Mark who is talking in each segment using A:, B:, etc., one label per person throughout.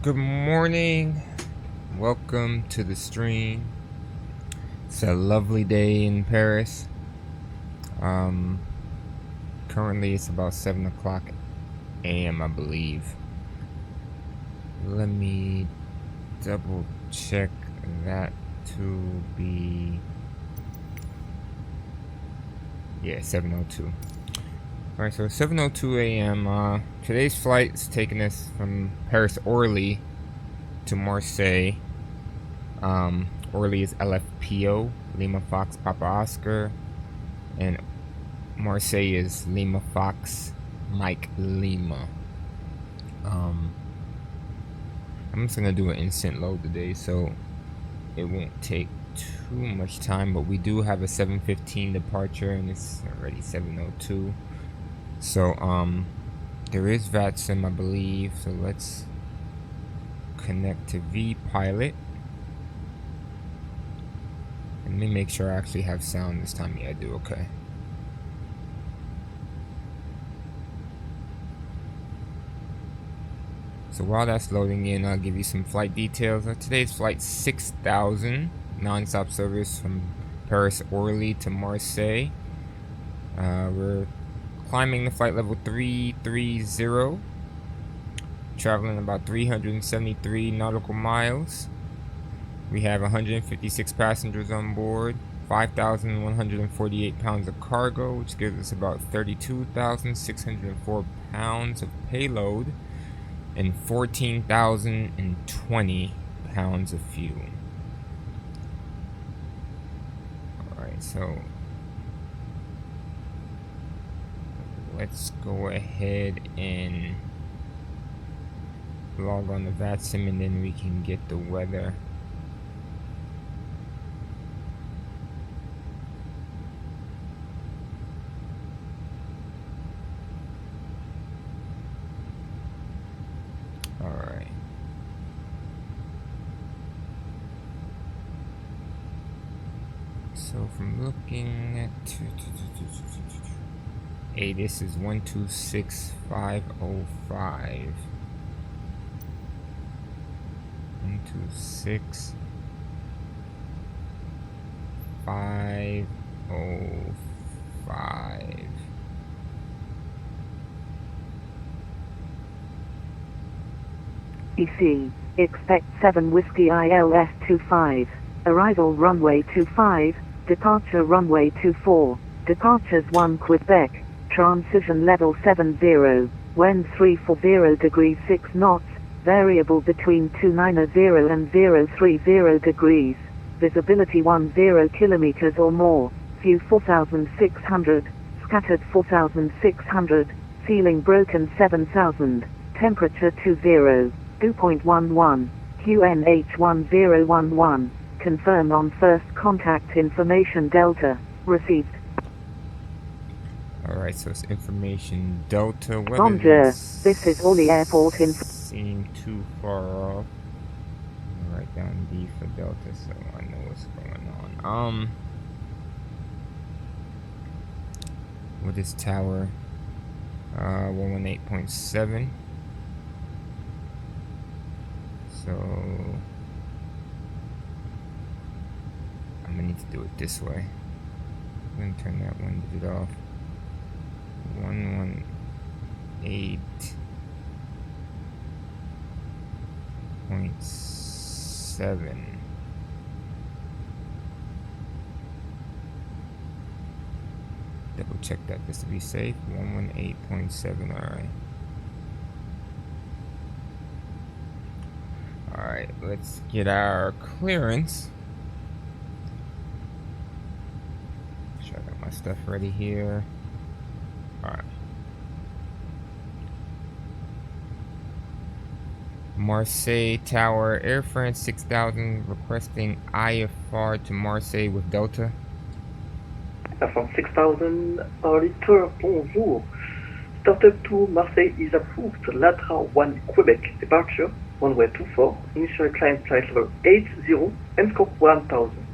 A: Good morning. Welcome to the stream. It's a lovely day in Paris. Currently it's about 7 o'clock a.m. I believe. Let me double check that to be 7:02. Alright, so 7:02 a.m. Today's flight is taking us from Paris Orly to Marseille. Orly is LFPO, Lima Fox Papa Oscar, and Marseille is Lima Fox Mike Lima. I'm just gonna do an instant load today, so it won't take too much time, but we do have a 7:15 departure and it's already 7:02. So there is VATSIM, I believe, so let's connect to vPilot. Let me make sure I actually have sound this time. Yeah, I do. Okay. So while that's loading in, I'll give you some flight details. Today's flight 6000, non-stop service from Paris Orly to Marseille. We're climbing the flight level 330, traveling about 373 nautical miles. We have 156 passengers on board, 5,148 pounds of cargo, which gives us about 32,604 pounds of payload, and 14,020 pounds of fuel. Alright, so let's go ahead and log on the VATSIM and then we can get the weather. Alright. So from looking at this is 126505. 126505.
B: EC, expect 7 Whiskey ILS 25, arrival runway 25, departure runway 24, departures 1 Quebec, transition level 70, wind 340 degrees 6 knots, variable between 290 and 030 degrees, visibility 10 kilometers or more, view 4600, scattered 4600, ceiling broken 7000, temperature 20. 2.11, QNH 1011, confirm on first contact information Delta, received.
A: Alright, so it's information Delta.
B: Bonjour, this is Orly Airport in...
A: Seem too far off. I'll write down D for Delta so I know what's going on. What is tower? 118.7. So I'm gonna need to do it this way. I'm gonna turn that one digit off. 118.7. Double check that just to be safe. 118.7. Alright. Alright, let's get our clearance. Make sure I got my stuff ready here. Alright. Marseille Tower, Air France 6000 requesting IFR to Marseille with Delta.
C: Air France 6000, Litre, bonjour. Startup to Marseille is approved. LATRA 1 Quebec, departure, runway 24, initial climb flight level 80, and scope 1000.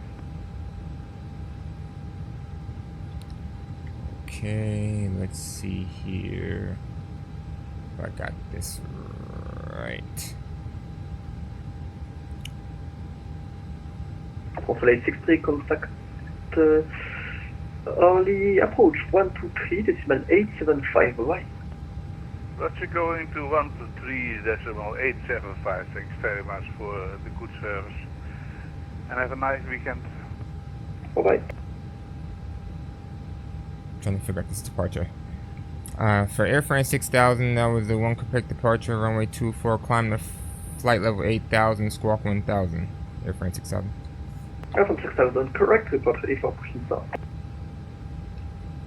A: Okay, let's see here if I got this right.
C: Marseille 63, contact early approach 123 decimal 875, right?
D: Roger, going to 123.875. Thanks very much for the good service. And have a nice weekend.
C: Bye-bye.
A: Trying to figure out this departure. For Air France 6000, that was the one correct departure, runway 24, climb to flight level 8000, squawk 1000. Air France 6000.
C: AF6000, correct report ready for pushing start.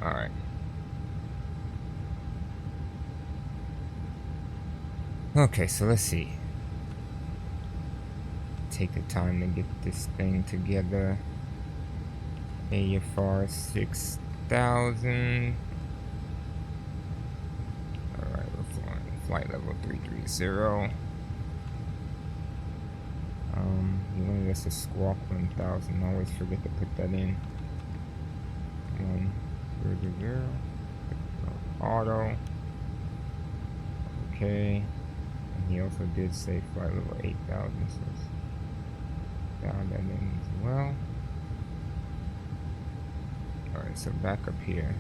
A: Alright. Okay, so let's see. Take the time to get this thing together. AFR 6000. Alright, we're flying flight level 330. You wanted us to squawk 1000. Always forget to put that in. 100. Auto. Okay. And he also did say flight level 8000, so let's dial that in as well. Alright, so back up here.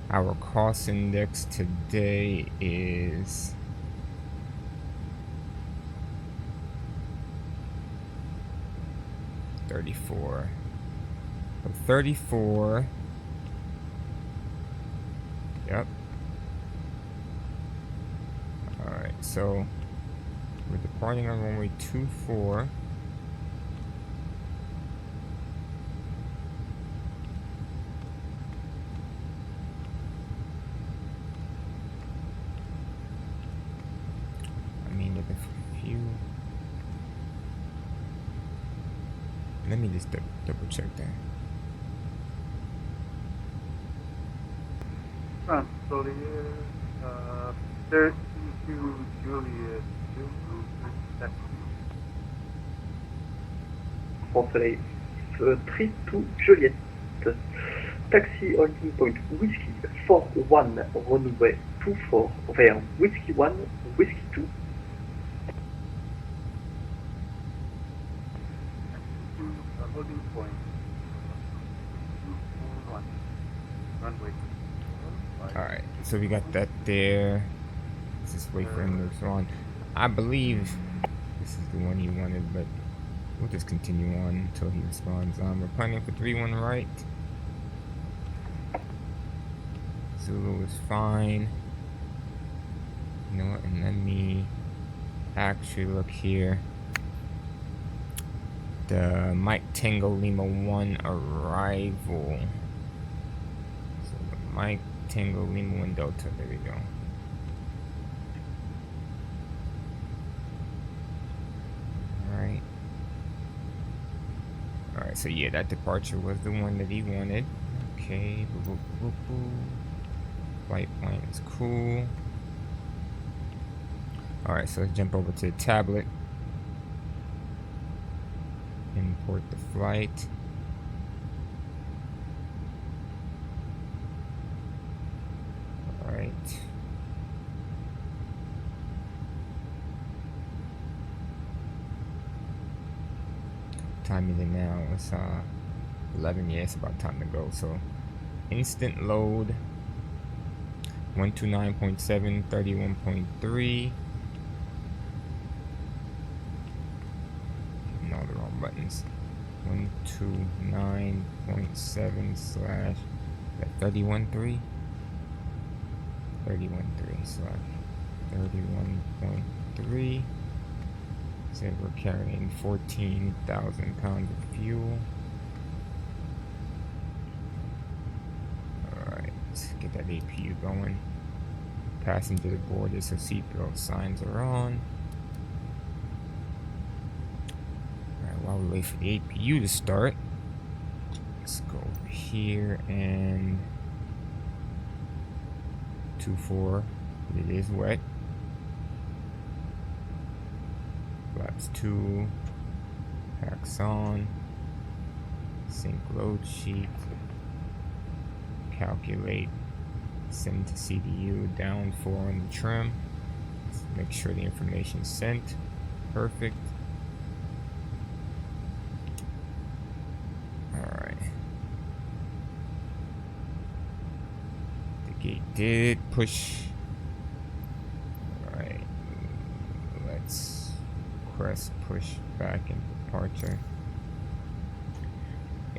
A: Our cost index today is 34. So 34. Yep. Alright, so we're departing on runway 24. I mean, there's a few. Let me just double check that.
D: Marseille, 32 Juliet, taxi.
C: Marseille 32 Juliet. Taxi holding point Whiskey 41 runway 24 vers Whiskey 1, Whiskey 2.
D: Holding point. 1. Runway.
A: Alright, so we got that there. Let's just wait for him to respond. I believe this is the one he wanted, but we'll just continue on until he responds. We're planning for 3-1 right. Zulu is fine. You know what, and let me actually look here. The Mike Tango Lima 1 arrival. So the Mike Tango Lima 1 Delta, there we go. Alright. Alright, so yeah, that departure was the one that he wanted. Okay, boo, boo, boo, boo. Flight plan is cool. Alright, so let's jump over to the tablet. Import the flight. Alright. Time is it now? It's 11. Yeah, it's about time to go. So instant load. 129.7, 31.3. And all the wrong buttons. 129.7 slash 31.3. 31.3 slash 31.3. Said we're carrying 14,000 pounds of fuel. Alright, let's get that APU going. Passenger boarded, so seatbelt signs are on. Alright, while we wait for the APU to start, let's go over here and 2-4. It is wet. Flaps 2, packs on, sync load sheet, calculate, send to CDU, down 4 on the trim. Let's make sure the information is sent. Perfect. did push. Alright. Let's press push back in departure.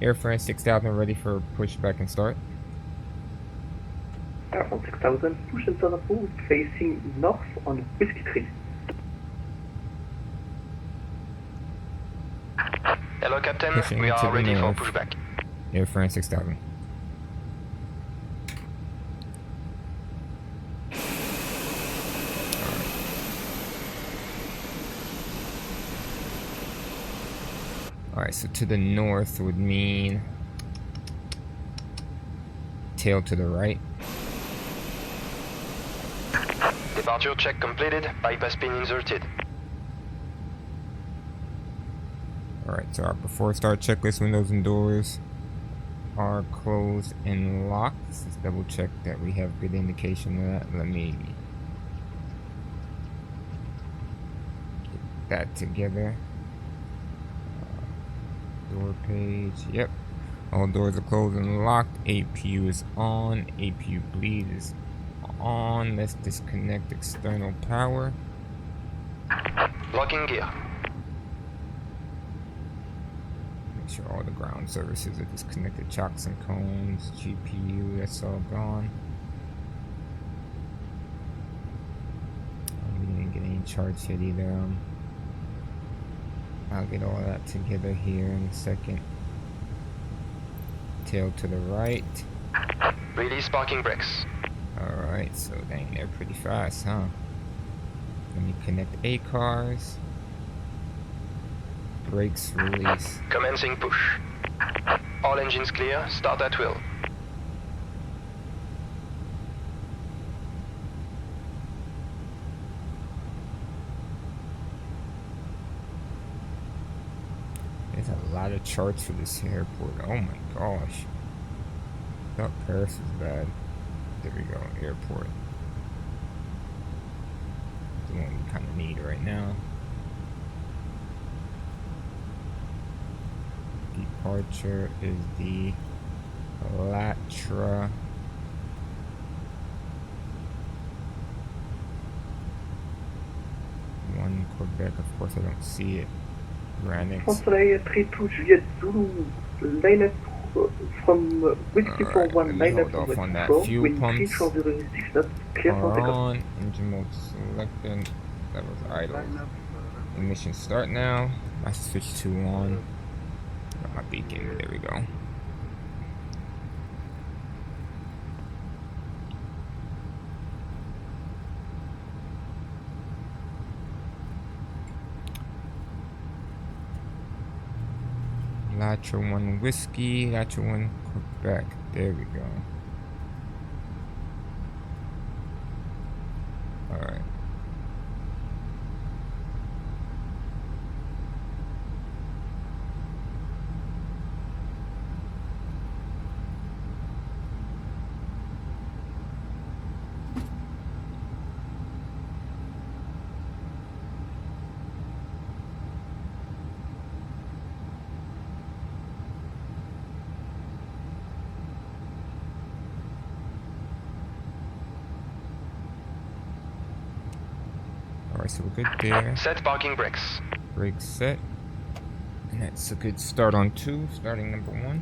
A: Air France 6000 ready for push back and start.
C: Air France 6000, push and start approved, facing north on Whiskey 3.
E: Hello, Captain.
A: Pushing
E: We
A: to
E: are
A: the
E: ready for
A: north.
E: pushback.
A: Air France 6000. Alright, so to the north would mean tail to the right.
E: Departure check completed. Bypass pin inserted.
A: Alright, so our before start checklist windows and doors are closed and locked. Let's double check that we have good indication of that. Let me get that together. Door page, yep. All doors are closed and locked. APU is on. APU bleed is on. Let's disconnect external power.
E: Locking gear.
A: Make sure all the ground services are disconnected. Chocks and cones, GPU, that's all gone. We didn't get any charts yet either. I'll get all that together here in a second. Tail to the right.
E: Release parking brakes.
A: Alright, so dang, they're pretty fast, huh? Let me connect A cars. Brakes release.
E: Commencing push. All engines clear. Start at will.
A: There's a lot of charts for this airport. Oh my gosh. I thought Paris was bad. There we go, airport. The one we kind of need right now. Departure is the Latra. One Quebec, of course I don't see it. Granite.
C: Soleil 32 Juliet Zulu, line up from Whiskey 41, line up
A: hold
C: from
A: off on that.
C: 4,
A: Fuel
C: wind
A: pumps
C: 3406 knots, clear for
A: are
C: takeoff.
A: on. Engine mode selected. That was idle. Ignition start now. I switch to on. Got my beacon. There we go. Latra 1 Whiskey, Latra 1 Quebec. There we go. Alright. Alright, so we're good there.
E: Set parking brakes.
A: Brakes set. And that's a good start on 2, starting number 1.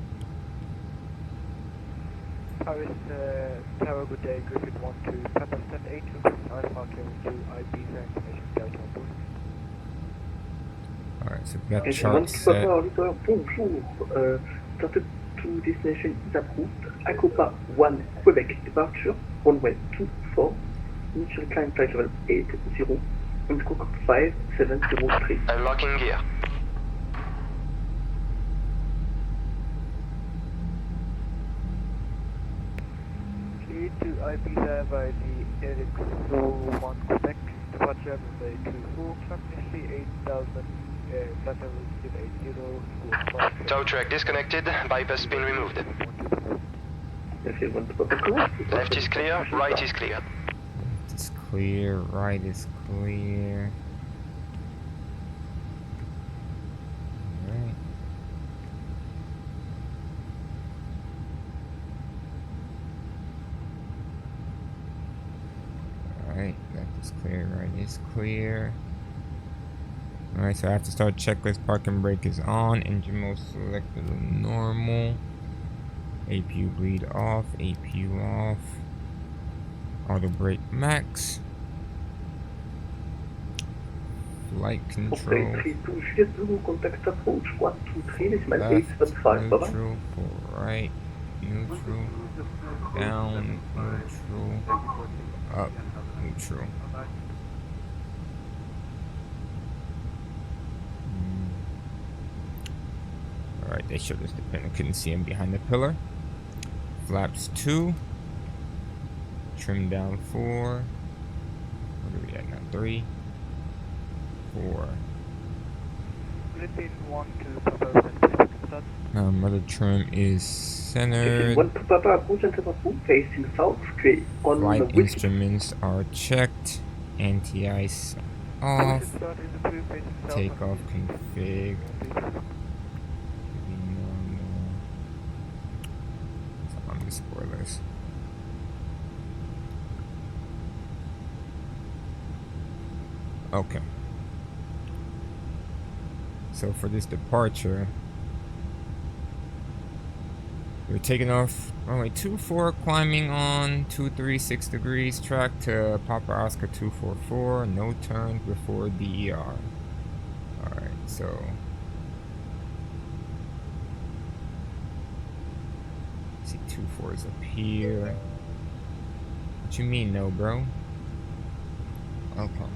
F: Paris Tower, good day, Griffin 1 to Papa Stand 8 to Alpha Kilo 2 Ibiza Information Delta on board.
A: Alright, so we got
C: Engine
A: chart
C: 1
A: set.
C: Papa bonjour. Started to destination is approved. Acopa 1 Quebec departure, runway 24, initial climb flight level 80, wind squawk 5703.
E: Unlocking gear.
F: Lead to Ibiza by the AF6000 Quebec, departure runway 24, clock initially 8000, flight level 80, squawk 5.
E: Tow track disconnected. Bypass pin removed.
C: Airfield 1 to Papa Correct.
E: Left is clear. Right is clear.
A: Left is clear, right is clear. Alright. Alright, left is clear, right is clear. Alright, so I have to start checklist. Parking brake is on. Engine mode selected normal. APU bleed off. APU off. Auto brake max. Flight control.
C: 432 Juliet Zulu, contact approach 123 decimal
A: Left,
C: 875. Bye bye.
A: neutral, for right, neutral, down, neutral, up, neutral. Alright, they showed us the pin. I couldn't see him behind the pillar. Flaps 2. Trim down 4. What are we at now? 3. 4.
F: Britain 1 to Papa Central start.
A: Rudder trim is
C: Britain
A: centered.
C: 1 to Papa, approach and approach, facing south, straight on the
A: Flight
C: whiskey.
A: instruments are checked. Anti-ice off.
F: Start is approved facing south.
A: Takeoff config. Normal. So on the spoilers. Okay. So for this departure, we're taking off runway 24, climbing on 236 degrees, track to Papa Oscar 244, no turns before DER. Alright, so see 24 is up here. What you mean no, bro? Okay.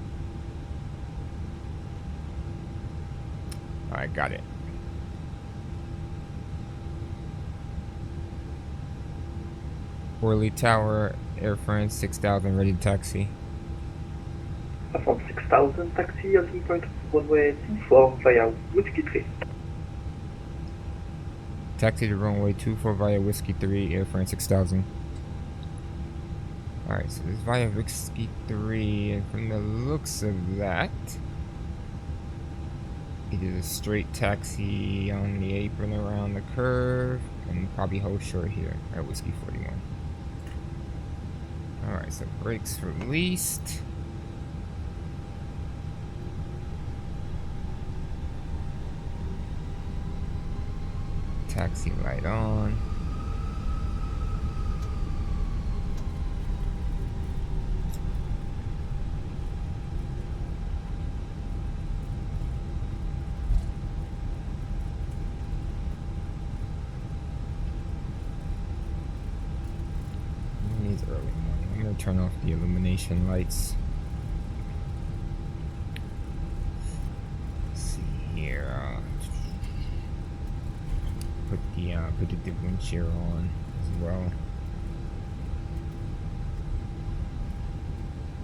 A: Alright, got it. Orly Tower, Air France 6000, ready to taxi.
C: From 6000, taxi holding point runway 24 via Whiskey 3.
A: Taxi to runway 24 via Whiskey 3, Air France 6000. Alright, so this via Whiskey 3, and from the looks of that, it is a straight taxi on the apron around the curve, and probably hold short here at Whiskey 41. Alright, so brakes released. Taxi light on. It is early morning. I'm gonna turn off the illumination lights. Let's see here. Put the wind shear on as well.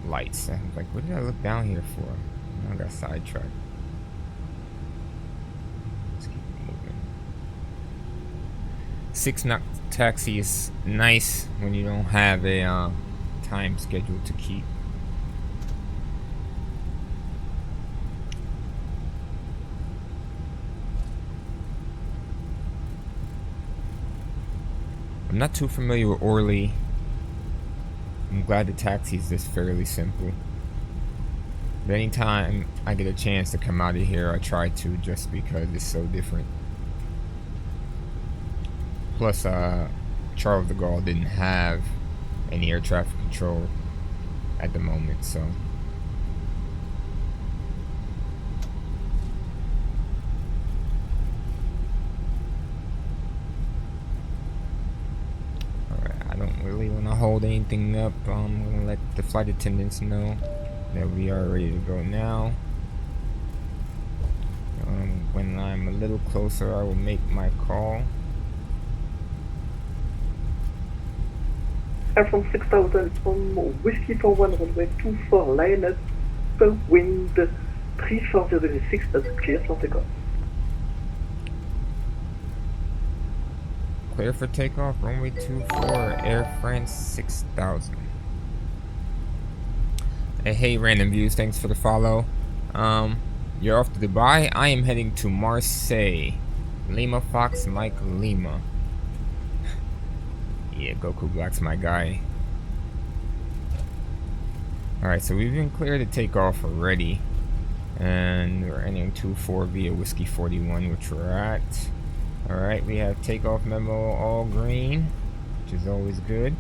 A: Lights. I was like, what did I look down here for? I got sidetracked. Let's keep moving. 6 knot taxi is nice when you don't have a time schedule to keep. I'm not too familiar with Orly. I'm glad the taxi is just fairly simple. But anytime I get a chance to come out of here, I try to, just because it's so different. Plus, Charles de Gaulle didn't have any air traffic control at the moment, so. I don't really want to hold anything up. I'm going to let the flight attendants know that we are ready to go now. When I'm a little closer, I will make my call.
C: Air from 6000 on Whiskey 41, runway 24, line up, wind 3406, that's clear for takeoff.
A: Clear for takeoff, runway 24, Air France 6000. Hey, Random Views, thanks for the follow. You're off to Dubai. I am heading to Marseille. Lima Fox Mike Lima. Yeah, Goku Black's my guy. Alright, so we've been cleared to take off already. And we're ending 2-4 via Whiskey 41, which we're at. Alright, we have takeoff memo all green, which is always good.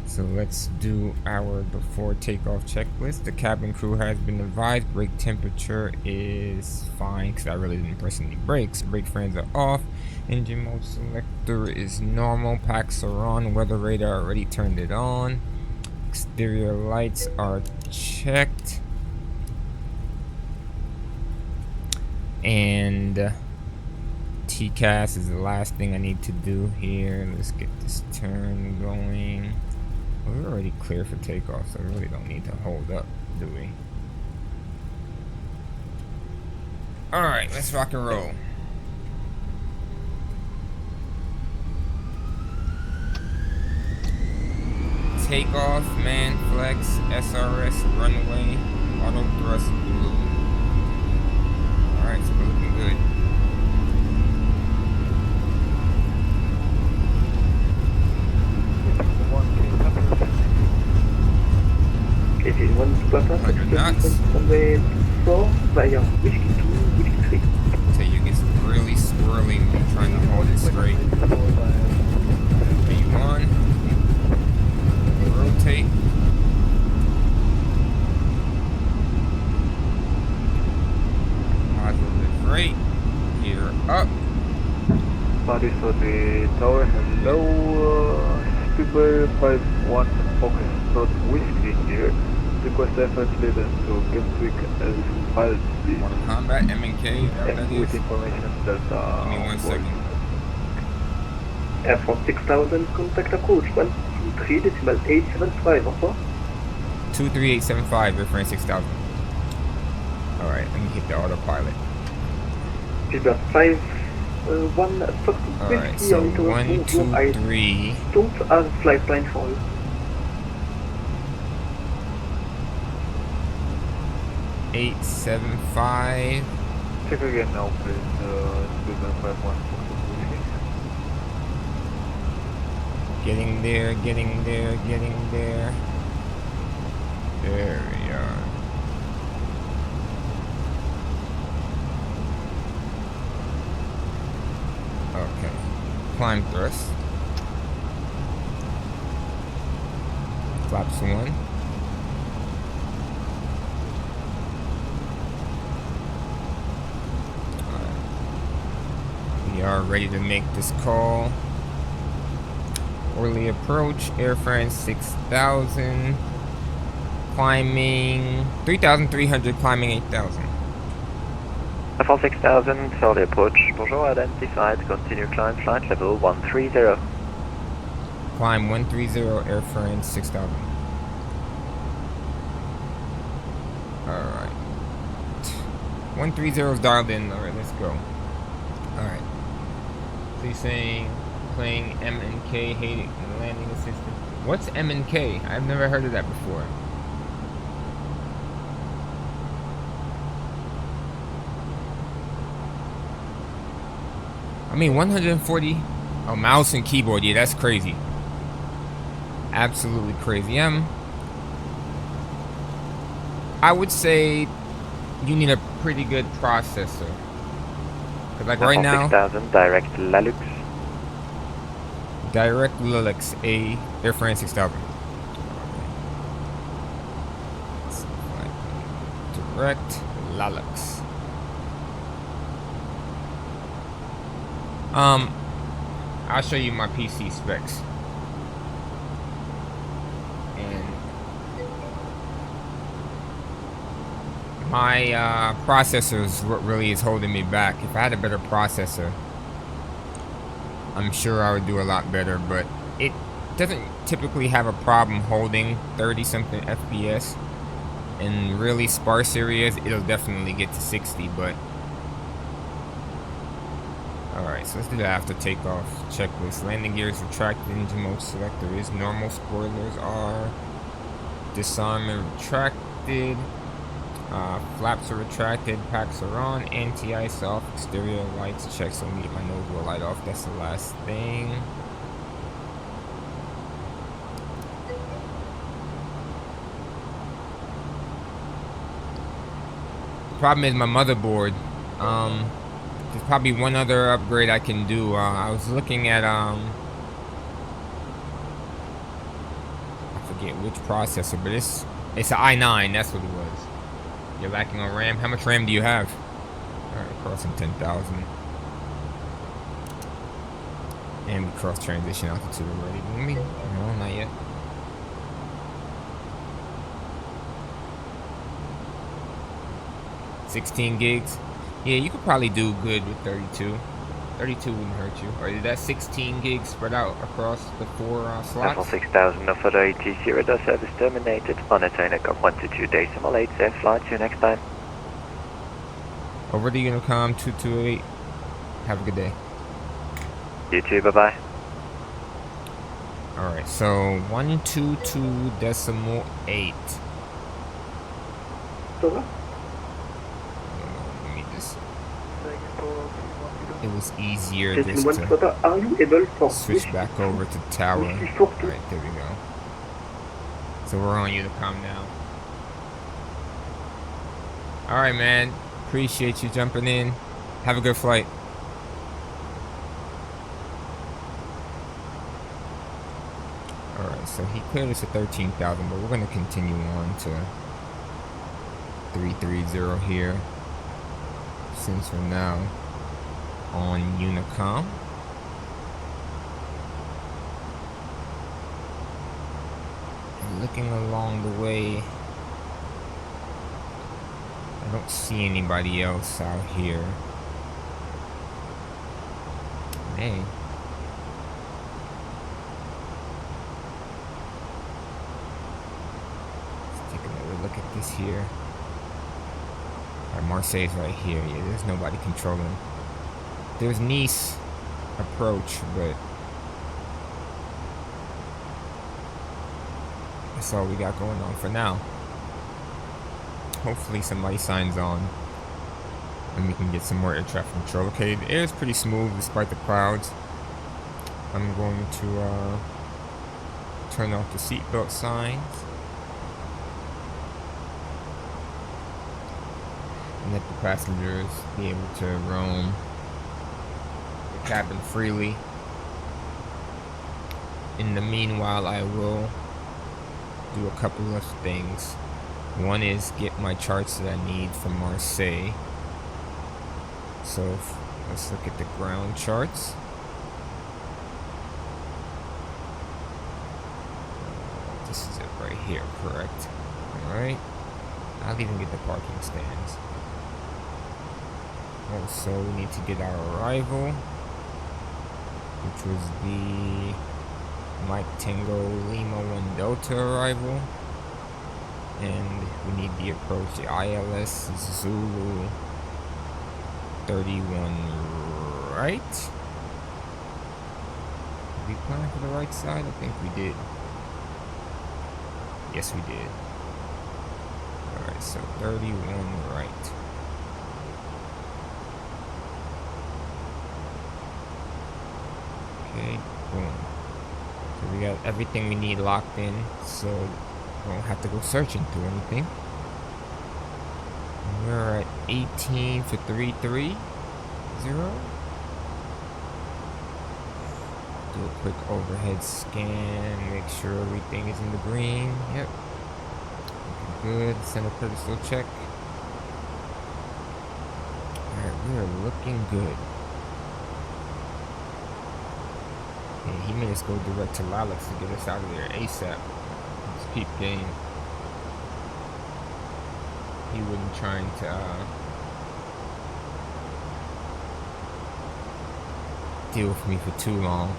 A: So let's do our before takeoff checklist. The cabin crew has been advised brake temperature is fine because I really didn't press any brakes. Brake fans are off. Engine mode selector is normal. Packs are on. Weather radar already turned it on. Exterior lights are checked. And TCAS is the last thing I need to do here. Let's get this turn going. Well, we're already clear for takeoff, so we really don't need to hold up, do we? Alright, let's rock and roll. Takeoff, man flex, SRS, runway, auto thrust blue. Alright, so we're looking good.
C: Okay, 1
A: knots.
C: Runway 4 via Whiskey 2, Whiskey 3.
A: So you get really swirly when you're trying to hold it straight. V1. Rotate. Positive rate. Gear up.
F: Paris for the tower, hello, Speedway 51 Foxtrot Whiskey here. Request efforts leading to Gatwick as filed, please.
A: Mortal Kombat, M&K, whatever that
F: With
A: is.
F: information Delta.
A: Give me 1 second.
C: AF6000, contact approach 123.875, au revoir.
A: 23875, reference 6000. Alright, let me hit the autopilot.
C: Gilbert 5, 1 Fox
A: Alright,
C: Whiskey
A: so
C: on tower.
A: 1, 2,
C: I
A: 3.
C: don't have a flight plan for you.
A: 875.
F: Check again now, please. Speedway 51 Foxtrot Whiskey.
A: Getting there, getting there, getting there. There we are. Okay. Climb thrust. Flaps 1. We are ready to make this call. Orly approach, Air France 6000. Climbing 3,300, climbing 8,000.
G: For 6000, early approach. Bonjour, identified. Continue climb flight level 130.
A: Climb 130, Air France 6000. Alright. 130 is dialed in. Alright, let's go. Alright. Please saying playing M&K hating landing assistant. What's M&K? I've never heard of that before. I mean 140. Oh, mouse and keyboard. Yeah, that's crazy. Absolutely crazy. I would say you need a pretty good processor. Cause like right now,
G: 6000, direct Lalux.
A: direct Lilix A Air France 6000. Direct Lalux. I'll show you my PC specs. And my processor is what really is holding me back. If I had a better processor, I'm sure I would do a lot better, but it doesn't typically have a problem holding 30 something FPS. In really sparse areas, it'll definitely get to 60, but alright, so let's do the after takeoff checklist. Landing gear is retracted, engine mode selector is normal, spoilers are disarm and retracted, flaps are retracted, packs are on, anti-ice off, exterior lights checked, so let me get my nose wheel light off, that's the last thing. problem is my motherboard. There's probably one other upgrade I can do. I was looking at I forget which processor, but it's an i9. That's what it was. You're lacking on RAM. How much RAM do you have? All right, crossing 10,000. And we cross transition altitude already. Maybe no, not yet. $16 gigs. Yeah, you could probably do good with 32. 32 wouldn't hurt you. Or is that 16 gigs spread out across the 4 slots?
G: AF6000, no further ATC radar service terminated. Monitoring at 122.8. Safe flight. See you next time.
A: Over the Unicom 228. Have a good day.
G: You too, bye-bye.
A: Alright, so 122.8.
C: Over.
A: Let me just.
F: Taking for
A: It was easier
C: Justin
A: just
C: One
A: to
C: Photo, are you able for
A: switch back over to tower.
C: Whiskey 42?
A: Alright, there we go. So we're on Unicom now. Alright, man. Appreciate you jumping in. Have a good flight. Alright, so he cleared us at 13,000, but we're going to continue on to 330 here. Since we're now on Unicom. And looking along the way, I don't see anybody else out here. Hey. Let's take another look at this here. Alright, Marseille's right here. Yeah, there's nobody controlling. There's Nice approach, but that's all we got going on for now. Hopefully somebody signs on and we can get some more air traffic control. Okay, the air is pretty smooth despite the clouds. I'm going to turn off the seatbelt signs and let the passengers be able to roam the cabin freely. In the meanwhile, I will do a couple of things. One is get my charts that I need from Marseille. So let's look at the ground charts. This is it right here, correct? Alright. I'll even get the parking stands. Also, we need to get our arrival, which was the Mike Tango Lima 1 Delta arrival. And we need the approach, the ILS Zulu 31 right? Did we plan for the right side? I think we did. Yes, we did. Alright, so 31 right. Okay, boom. So we got everything we need locked in, so we don't have to go searching through anything. And we're at 18 for 330. Do a quick overhead scan, make sure everything is in the green. Yep. Looking good. Center pedestal check. Alright, we are looking good. Yeah, he made us go direct to Lalix to get us out of there ASAP. It's peep game. He wasn't trying to deal with me for too long.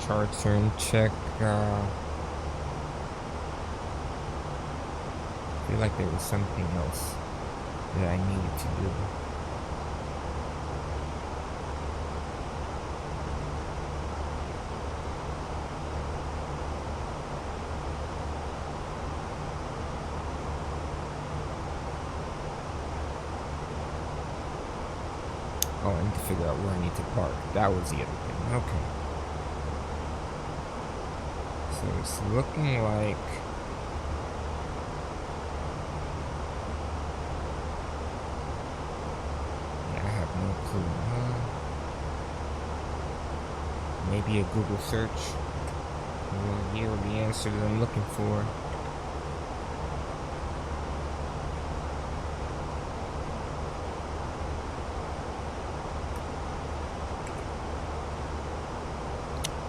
A: Charts are in check. I feel like there was something else that I needed to do. figure out where I need to park. That was the other thing. Okay. So it's looking like I have no clue. Maybe a Google search will yield the answer that I'm looking for.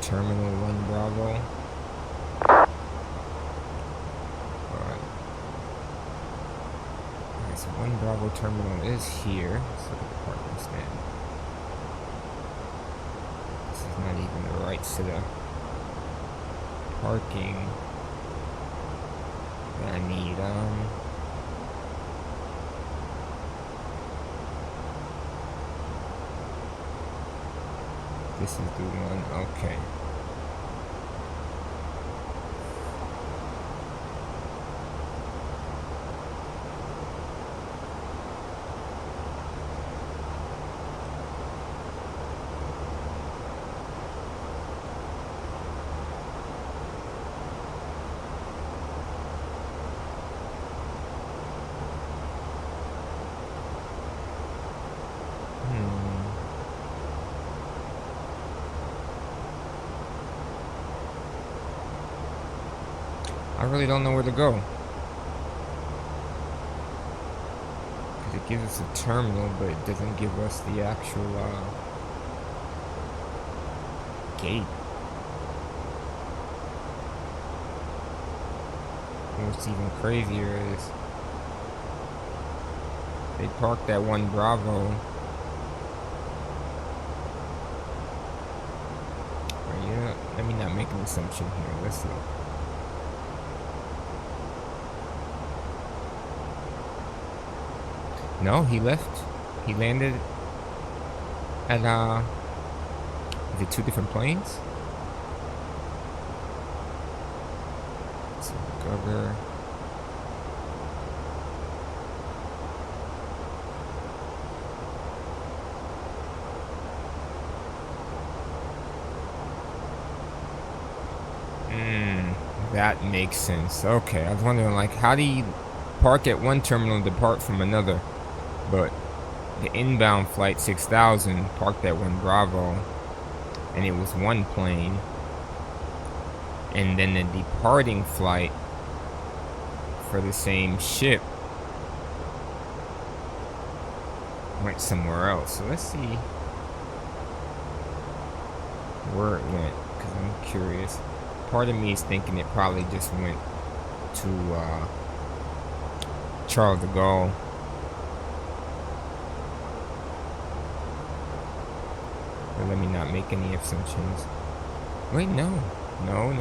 A: Terminal 1 Bravo. Alright, so 1 Bravo terminal is here. Let's look at the parking stand. This is not even the right set of parking that I need. This is the one, okay. I really don't know where to go. Because it gives us a terminal, but it doesn't give us the actual gate. What's even crazier is they parked at 1 Bravo. Right, yeah, let me not make an assumption here. Let's look. No, he left. He landed at, is it 2 different planes? So, Gugger. That makes sense. Okay, I was wondering, like, how do you park at one terminal and depart from another? But the inbound flight 6000 parked at 1 Bravo, and it was 1 plane. And then the departing flight for the same ship went somewhere else. So let's see where it went, because I'm curious. Part of me is thinking it probably just went to Charles de Gaulle. But let me not make any assumptions. Wait, no. No,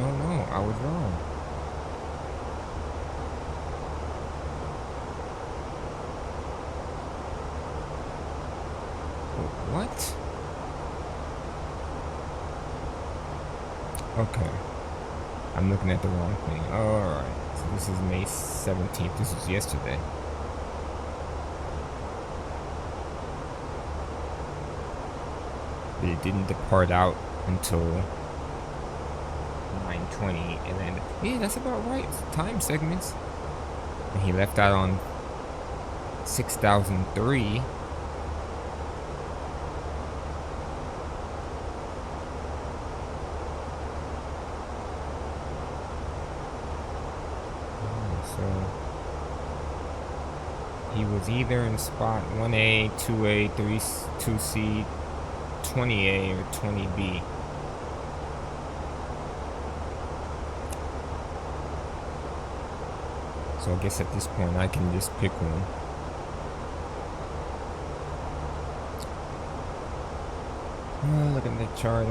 A: I was wrong. What? Okay. I'm looking at the wrong thing. Alright. So this is May 17th. This was yesterday. But it didn't depart out until 9:20 and then yeah, that's about right. Time segments. And he left out on 6003. So he was either in spot 1A, 2A, 2C, 20A, or 20B. So I guess at this point I can just pick one. Look at the chart.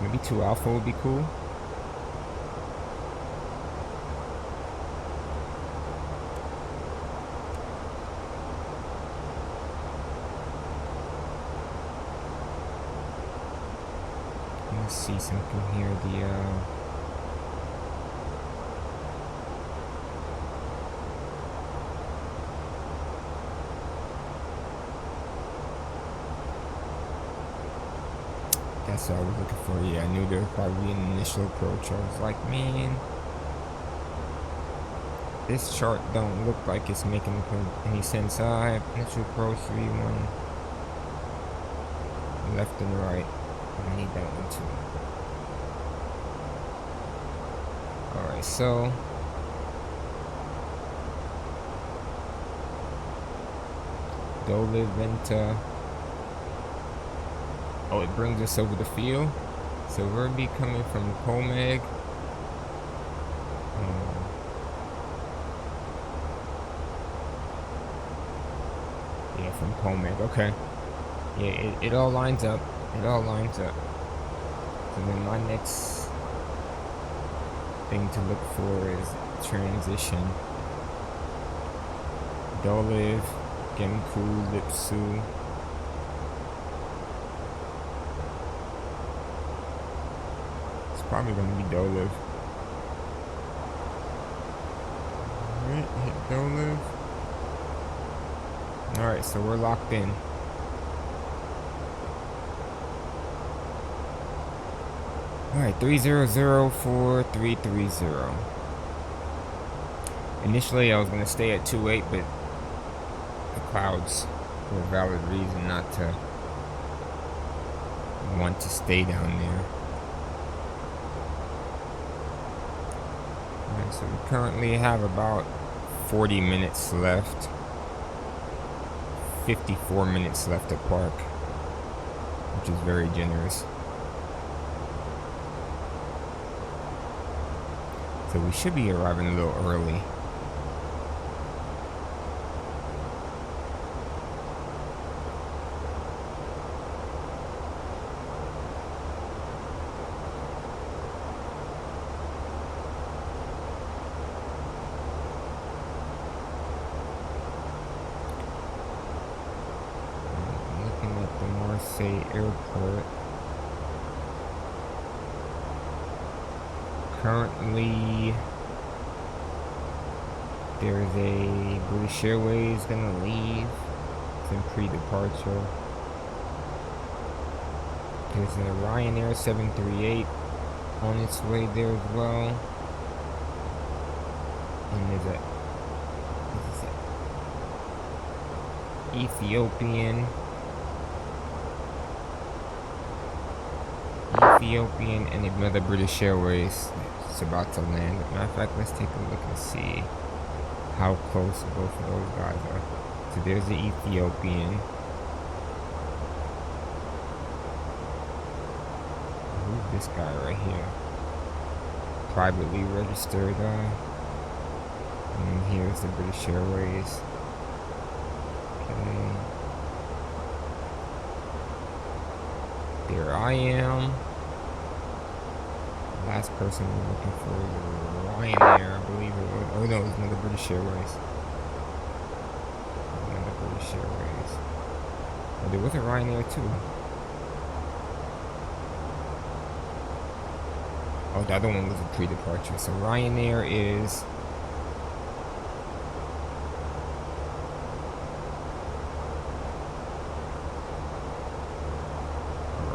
A: Maybe 2 Alpha would be cool. Let's see something here. That's what I was looking for. Yeah, I knew there would probably be an initial approach. I was like, man, this chart don't look like it's making any sense. Initial approach 3-1, left and right. I need that one too. All right, so Dole Venta. Oh, it brings us over the field. So we'll be coming from Comeg. Yeah, from Comeg. Okay. Yeah, it all lines up. It all lines up. So then my next thing to look for is transition. Doliv, Genku, Lipsu. It's probably going to be Doliv. Alright, hit Doliv. Alright, so we're locked in. Alright, 3004330. Initially I was going to stay at 28, but the clouds were a valid reason not to want to stay down there. Alright, so we currently have about 40 minutes left. 54 minutes left to park, which is very generous. So we should be arriving a little early. Looking at the Marseille airport. Currently, there's a British Airways gonna leave. It's in pre-departure. There's a Ryanair 738 on its way there as well. And there's a Ethiopian and another British Airways. It's about to land. Matter of fact, let's take a look and see how close both of those guys are. So there's the Ethiopian. Who's this guy right here? Privately registered. And here's the British Airways. Okay. There I am. Last person we're looking for is Ryanair, I believe it was. Oh no, it's another British Airways. Another British Airways. Oh, there was a Ryanair too. Oh, the other one was a pre-departure. So Ryanair is...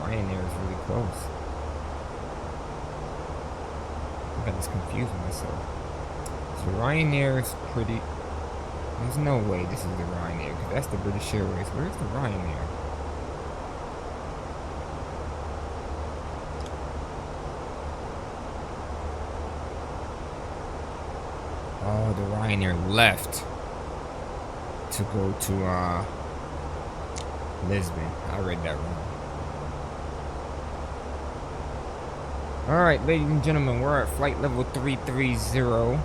A: Ryanair is really close. I just confusing myself. So Ryanair is pretty... There's no way this is the Ryanair, because that's the British Airways. Where's the Ryanair? Oh, the Ryanair left to go to Lisbon. I read that wrong. Alright, ladies and gentlemen, we're at flight level 330.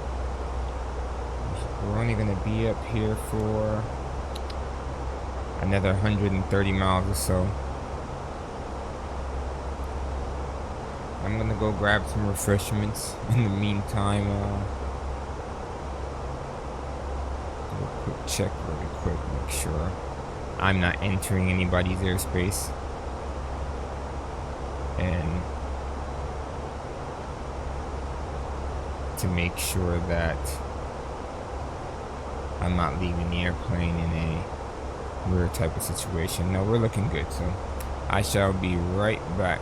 A: We're only going to be up here for another 130 miles or so. I'm going to go grab some refreshments. In the meantime, do a quick check really quick, make sure I'm not entering anybody's airspace. And to make sure that I'm not leaving the airplane in a weird type of situation. No, we're looking good, so I shall be right back.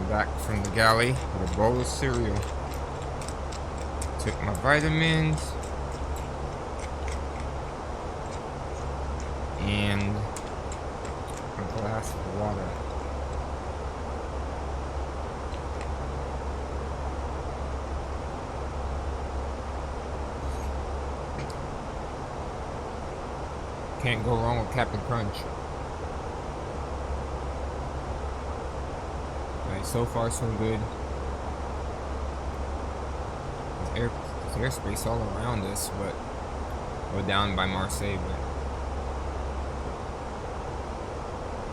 A: back from the galley with a bowl of cereal. Took my vitamins and a glass of water. Can't go wrong with Captain Crunch. Alright, so far so good. There's airspace all around us, but we're down by Marseille.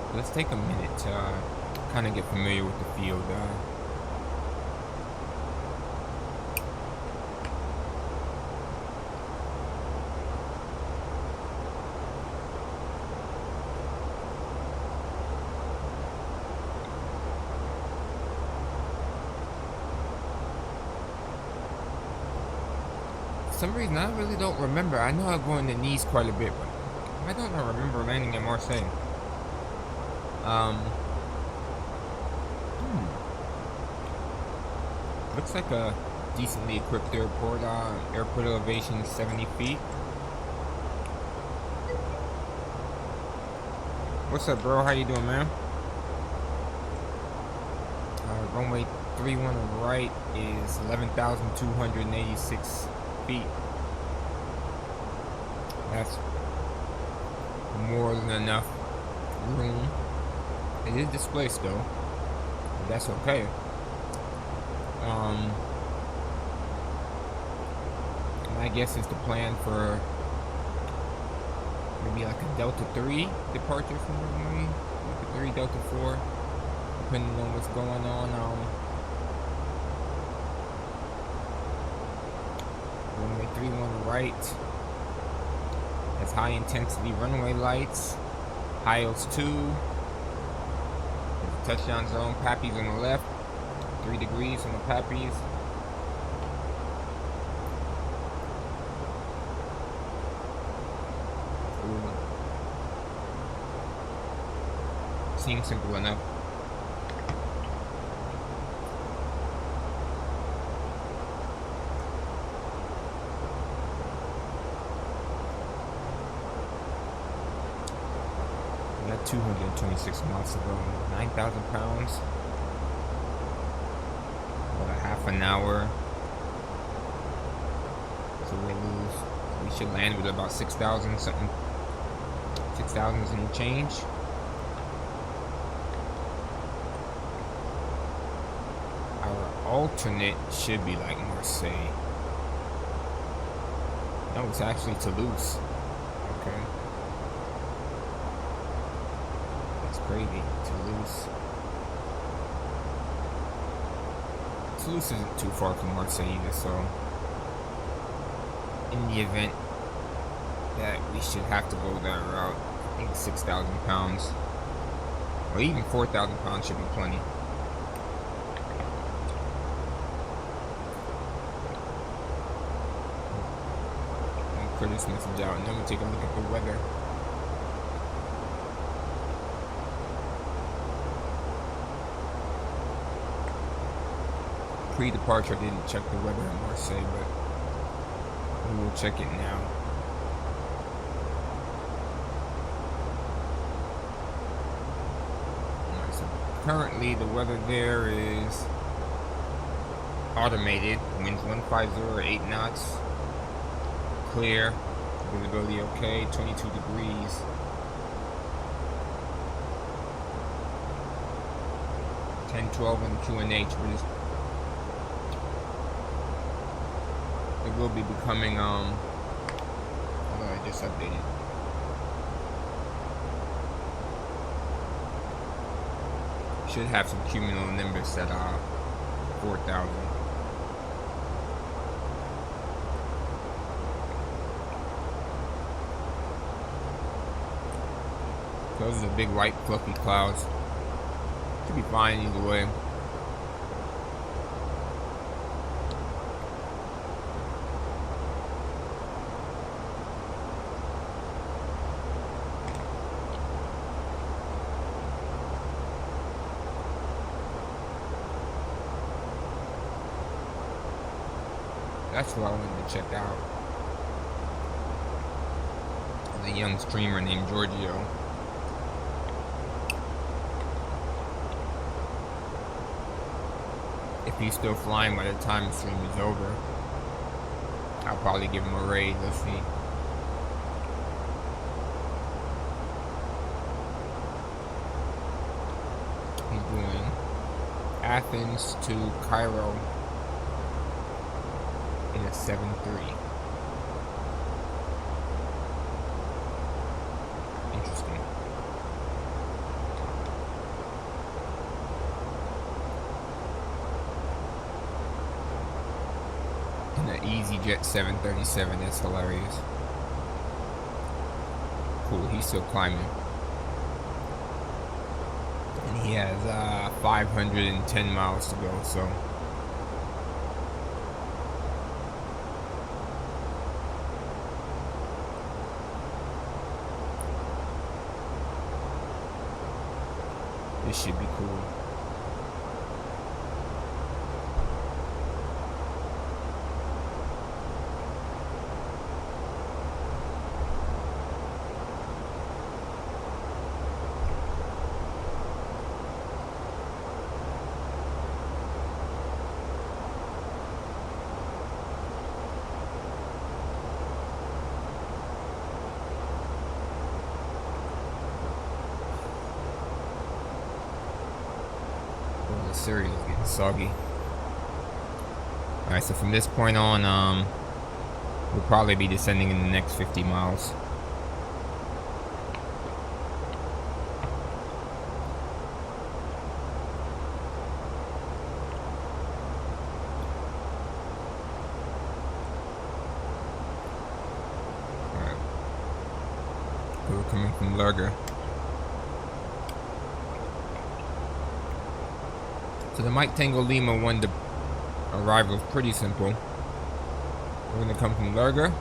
A: But let's take a minute to kind of get familiar with the field. For some reason, I really don't remember. I know I go into Nice quite a bit, but I don't remember landing in Marseille. Looks like a decently equipped airport. Airport elevation is 70 feet. What's up, bro? How you doing, man? Runway 31 on the right is 11,286 feet. That's more than enough room. It is displaced though, but that's okay. My guess is the plan for maybe like a Delta 3 departure from runway, Delta 3, Delta 4, depending on what's going on. Runway 31 right has high intensity runway lights. Hiles 2. Touchdown zone. Pappies on the left. 3 degrees on the Pappies. Seems simple enough. We got 226 miles to go. 9,000 pounds. About a half an hour. So we should land with about 6,000 something. 6,000 and change. Our alternate should be like Marseille. No, it's actually Toulouse. Okay. That's crazy. Toulouse. Toulouse isn't too far from Marseille either, so in the event that we should have to go that route, I think 6,000 pounds or even 4,000 pounds should be plenty. I'll clear this message out and then we'll take a look at the weather. Pre-departure, I didn't check the weather in Marseille, but we will check it now. Alright, so currently the weather there is automated. Winds 150 at 8 knots. Clear. Visibility okay. 22 degrees. (10-12) on the QNH, but it's it will be becoming, although I just updated. Should have some cumulonimbus at 4,000. Those are the big white fluffy clouds. Should be fine either way. That's what I wanted to check out. There's a young streamer named Giorgio. If he's still flying by the time the stream is over, I'll probably give him a raid. Let's see. He's doing Athens to Cairo in a 7-3. Interesting. And the EasyJet 737, that's hilarious. Cool, he's still climbing. And he has 510 miles to go, so. This should be cool. Cereal is getting soggy. Alright, so from this point on, we'll probably be descending in the next 50 miles. Alright. We're coming from Lurger. So the Mike Tango Lima 1 arrival is pretty simple. We're going to come from Lurger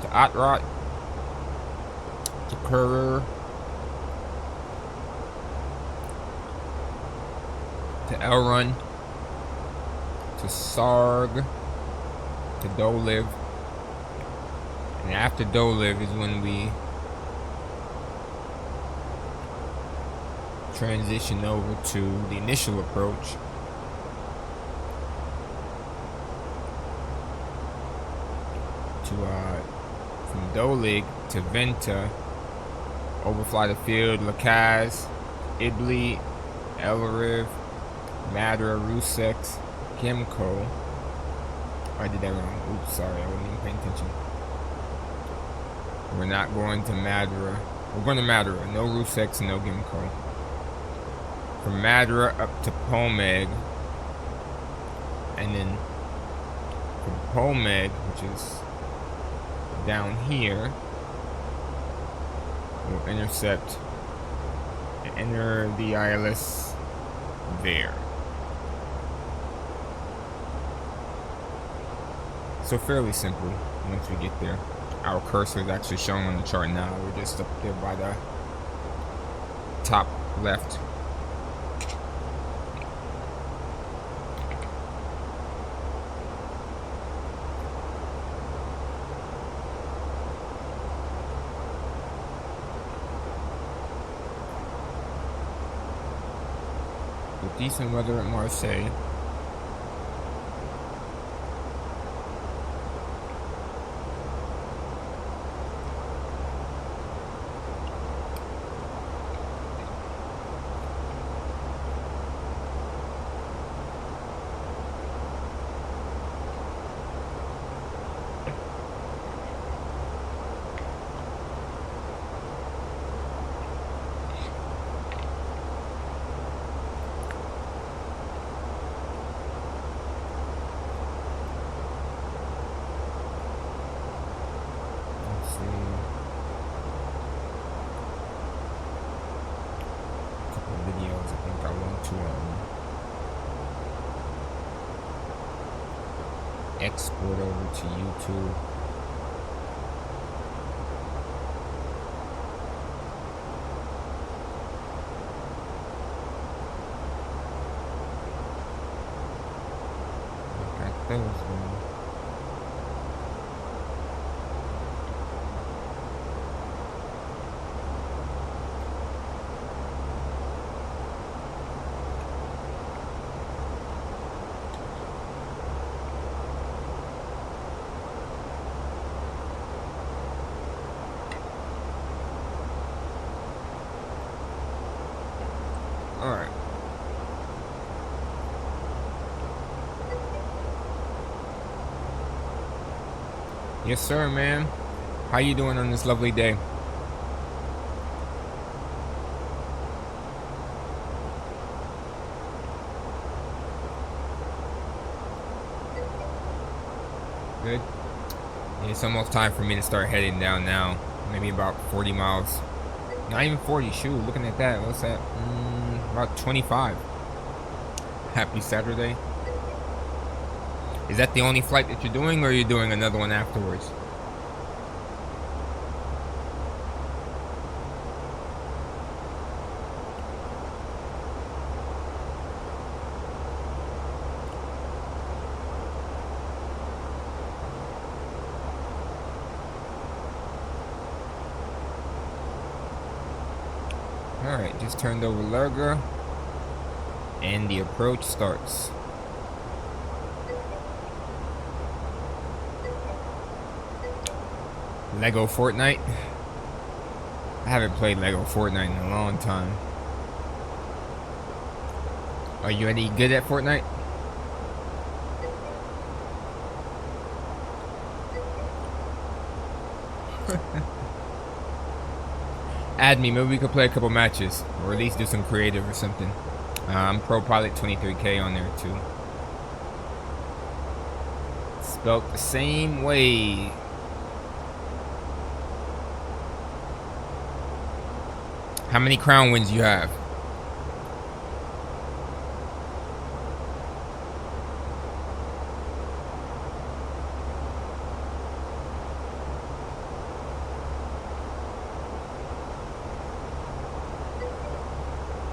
A: to Atrot to Kurer to Elrun to Sarg to Doliv, and after Doliv is when we transition over to the initial approach to from Dolig to Venta, overfly the field, Lacaz, Ibli, Elriv, Madra, Rusex, Gimco. I did that wrong. Oops, sorry, I wasn't even paying attention. We're not going to Madra. We're going to Madra. No Rusex, no Gimco. From Madra up to Pomeg, and then from Pomeg, which is down here, we'll intercept and enter the ILS there. So fairly simple once we get there. Our cursor is actually showing on the chart now. We're just up there by the top left. With decent weather at Marseille. Export over to YouTube. Got those going. Alright. Yes, sir, man. How you doing on this lovely day? Good. It's almost time for me to start heading down now. Maybe about 40 miles. Not even 40, shoot, looking at that. What's that? About 25. Happy Saturday. Is that the only flight that you're doing, or are you doing another one afterwards? Alright, just turned over Lurger, and the approach starts. Lego Fortnite? I haven't played Lego Fortnite in a long time. Are you any good at Fortnite? Add me, maybe we could play a couple matches, or at least do some creative or something. I'm Pro Pilot 23K on there too. Spelt the same way. How many crown wins you have?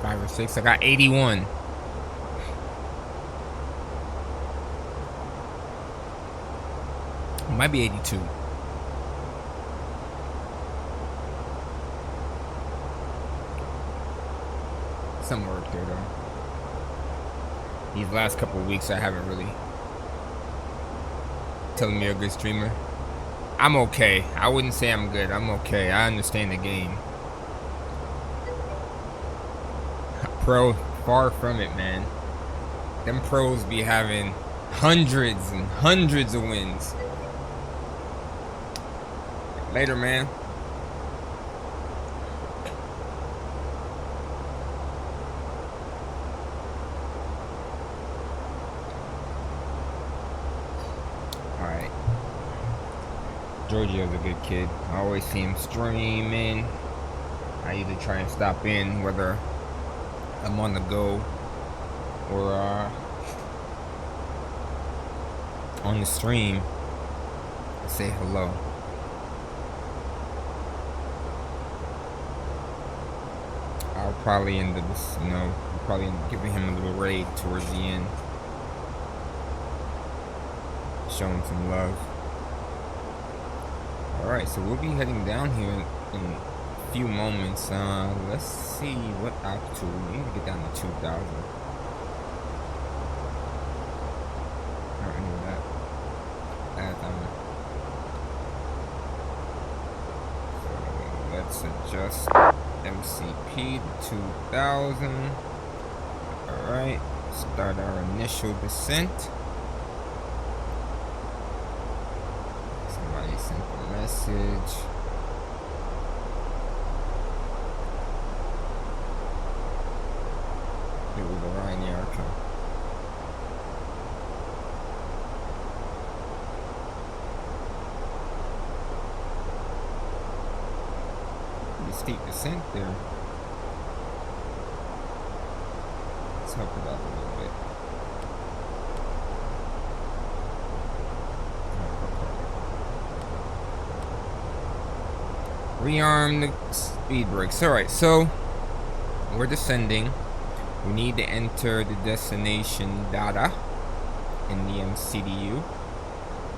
A: Five or six. I got 81. Might be 82. Some work there though. These last couple of weeks I haven't really telling me a good streamer. I'm okay. I wouldn't say I'm good. I'm okay. I understand the game. Pro, far from it, man. Them pros be having hundreds and hundreds of wins. Later, man. Alright. Giorgio's a good kid. I always see him streaming. I either try and stop in, whether I'm on the go or on the stream. Say hello. I'll probably end up this, probably end up giving him a little raid towards the end. Show him some love. Alright, so we'll be heading down here in a few moments. Let's see what altitude. We need to get down to 2,000. Alright, know that. So let's adjust MCP to 2,000. Alright, start our initial descent. Somebody sent a message. It was the Ryan Yarka. Pretty steep descent there. Let's help it out a little bit. Rearm the speed brakes. Alright, so we're descending. We need to enter the destination data in the MCDU.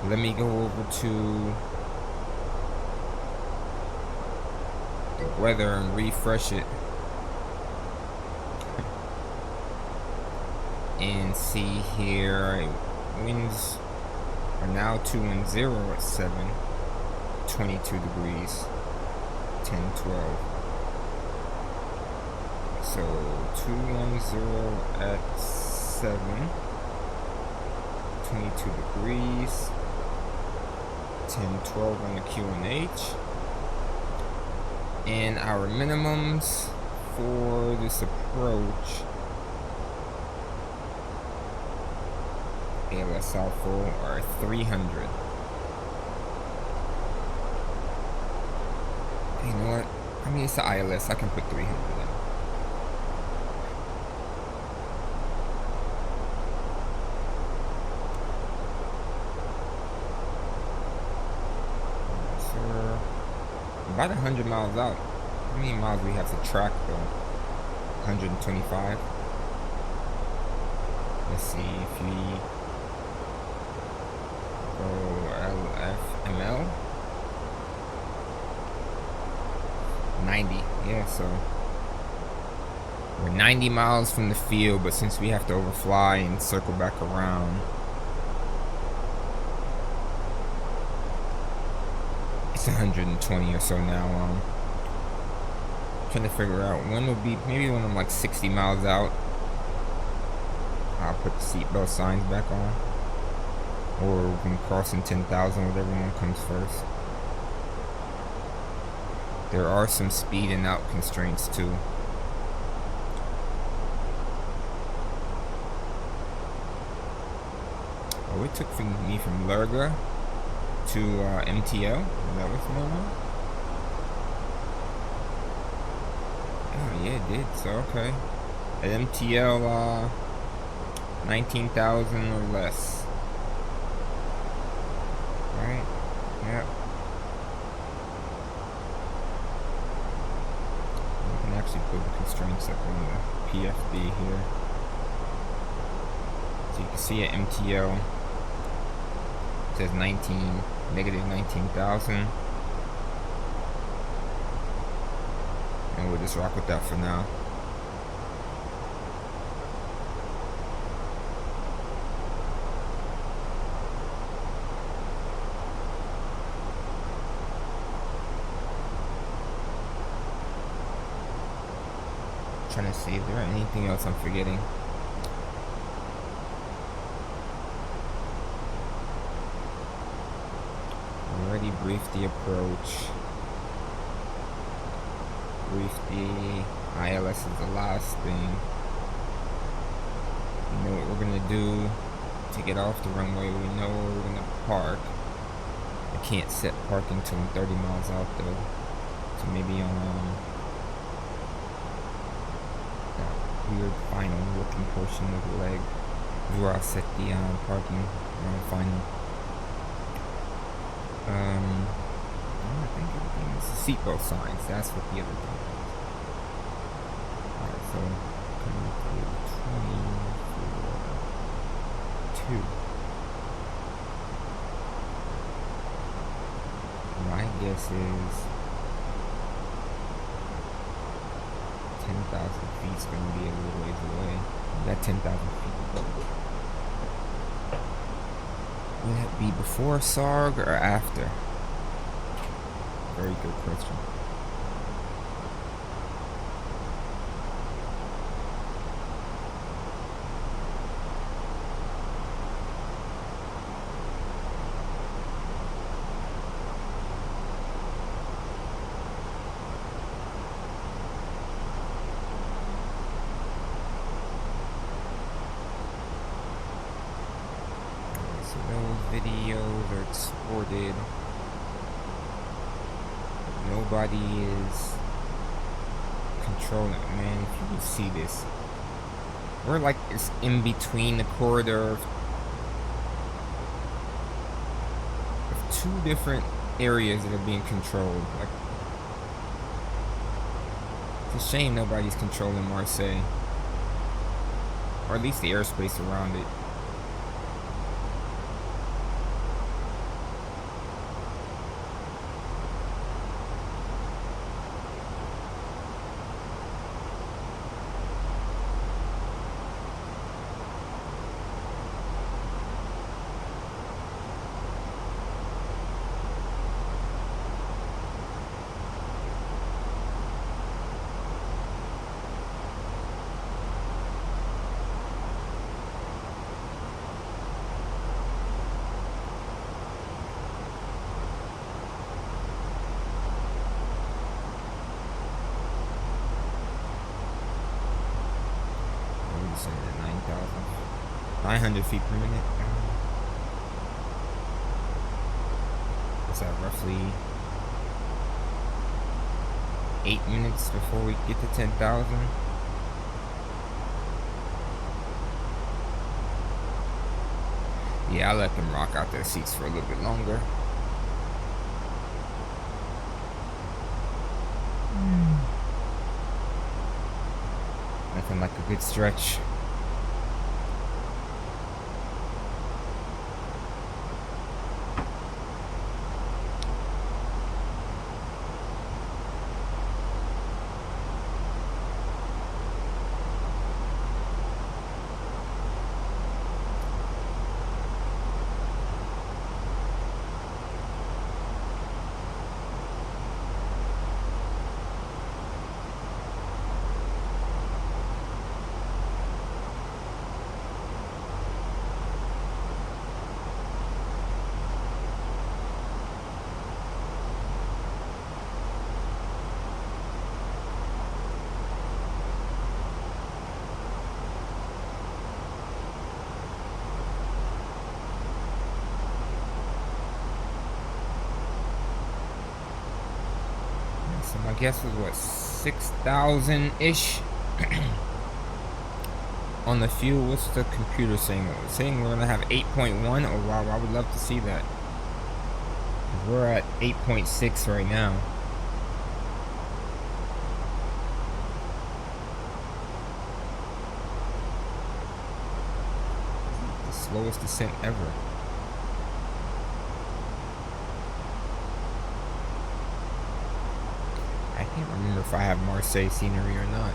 A: Let me go over to the weather and refresh it. And see here, winds are now 210 at 7, 22 degrees, 10, 12. So 210 at 7, 22 degrees, 10-12 on the QNH. And our minimums for this approach, ALS Alpha, are 300. You know what? I mean, it's the ILS. I can put 300 in. About 100 miles out. How many miles we have to track though? 125. Let's see if we go LFML. 90. Yeah, so we're 90 miles from the field, but since we have to overfly and circle back around, it's 120 or so now. Trying to figure out when will be, maybe when I'm like 60 miles out, I'll put the seatbelt signs back on, or when crossing 10,000, whatever one comes first. There are some speed and out constraints too. Oh, it took me from Lurga to MTL. Is that what's going on? Oh yeah, it did. So okay, at MTL, 19,000 or less. Right? Yep. We can actually put the constraints up on the PFD here. So you can see at MTL, it says negative 19,000. And we'll just rock with that for now. Trying to see if there anything else I'm forgetting. Already briefed the approach. Brief the ILS is the last thing. We know what we're gonna do to get off the runway. We know where we're gonna park. I can't set parking till I'm 30 miles out though. So maybe on that weird final looking portion of the leg is where I'll set the parking final. I think everything is seatbelt signs. That's what the other thing is. Alright, so coming to 24.2. My guess is 10,000 feet is going to be a little ways away. That 10,000 feet. Will that be before SARG or after? Very good question. So those videos are exported. Nobody is controlling it, man. If you can see this, we're like it's in between the corridor of two different areas that are being controlled. Like, it's a shame nobody's controlling Marseille, or at least the airspace around it. crossing at 9,900 feet per minute. What's that, roughly 8 minutes before we get to 10,000? Yeah, I'll let them rock out their seats for a little bit longer. Nothing like a good stretch. So my guess was what, 6,000-ish on the fuel. What's the computer saying? It's saying we're gonna have 8.1. Oh wow, I would love to see that. We're at 8.6 right now. The slowest descent ever. I can't remember if I have Marseille scenery or not.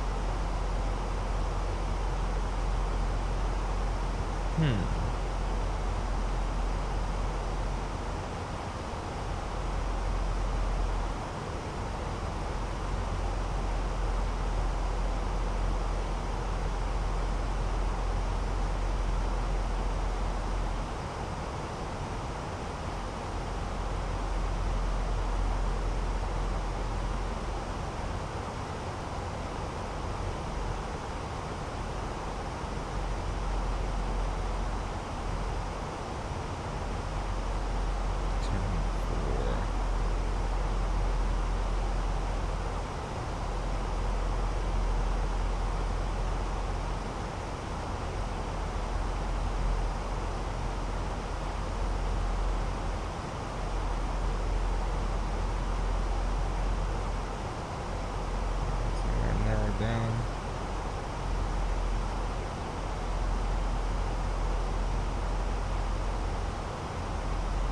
A: Down.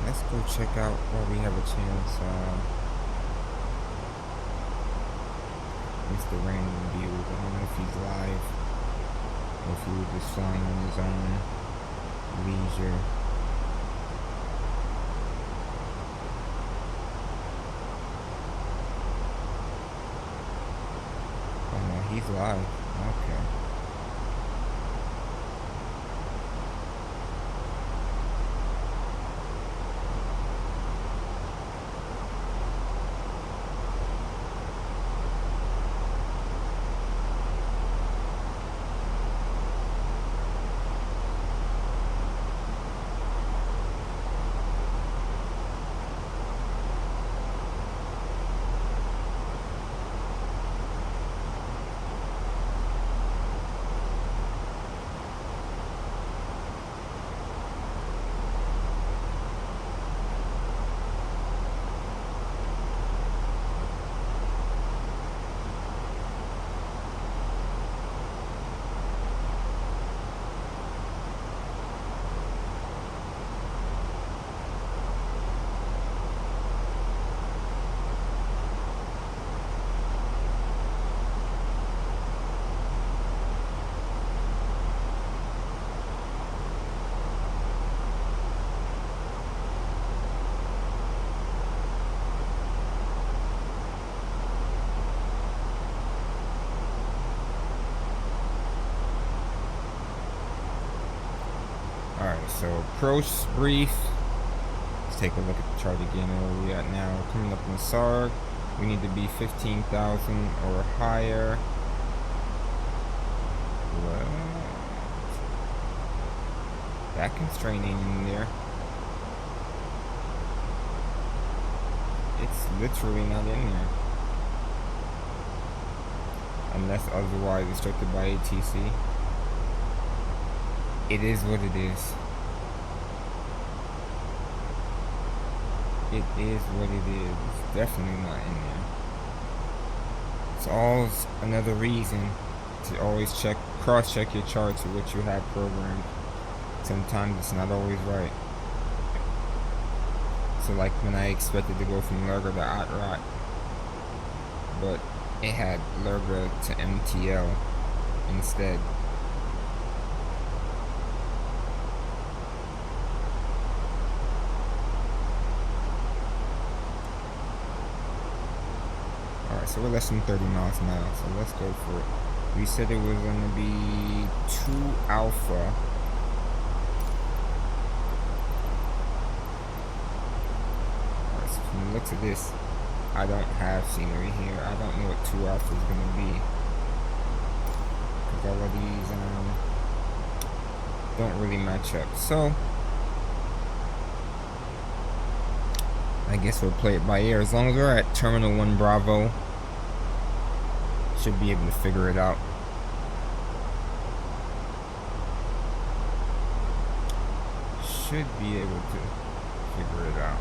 A: Let's go check out while we have a chance. Mr. Random Views. I don't know if he's live or if he was just flying on his own leisure. He's live. Okay. Alright, so approach brief. Let's take a look at the chart again. Where we at now? Coming up in SARG. We need to be 15,000 or higher. Well, that constraint ain't in there. It's literally not in there. Unless otherwise restricted by ATC. It is what it is. It is what it is. It's definitely not in there. It's all another reason to always cross-check your charts with what you have programmed. Sometimes it's not always right. So like when I expected to go from Lurga to Atrot, but it had Lurga to MTL instead. Alright, so we're less than 30 miles an hour, so let's go for it. We said it was going to be 2 alpha. Alright, so from the looks of this, I don't have scenery here. I don't know what 2 alpha is going to be. Because all of these don't really match up. So, I guess we'll play it by ear. As long as we're at Terminal 1 Bravo, should be able to figure it out. Should be able to figure it out.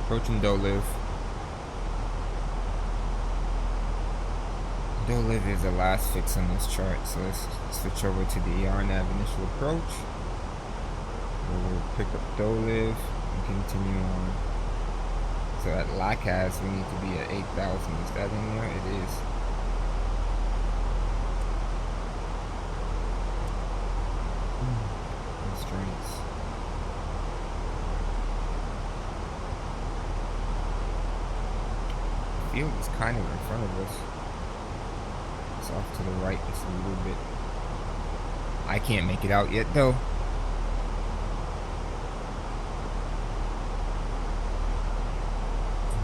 A: Approaching Doliv. Doliv is the last fix on this chart, so let's switch over to the ER-nav initial approach. We'll pick up Doliv and continue on. So at Lacaz, we need to be at 8,000. Is that in there? It is. Constraints. Field is kind of in front of us. It's off to the right just a little bit. I can't make it out yet though.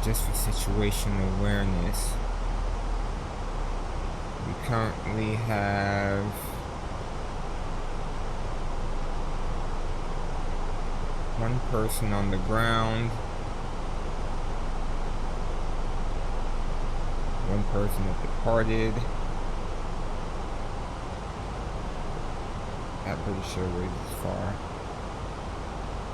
A: Just for situational awareness, we currently have one person on the ground. One person that departed. Not pretty sure where this far.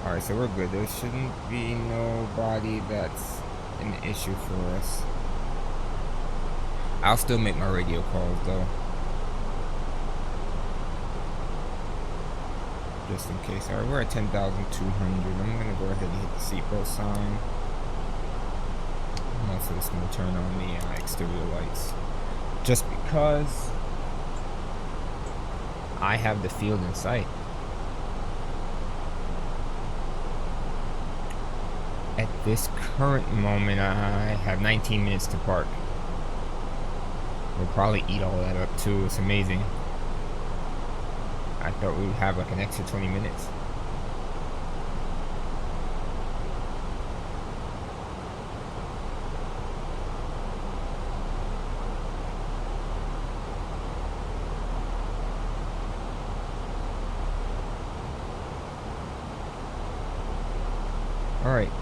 A: Alright, so we're good. There shouldn't be nobody that's an issue for us. I'll still make my radio calls though. Just in case. Alright, we're at 10,200. I'm gonna go ahead and hit the seatbelt sign. Also, it's going to turn on the exterior lights just because I have the field in sight. At this current moment, I have 19 minutes to park. We'll probably eat all that up too. It's amazing. I thought we would have like an extra 20 minutes. Alright.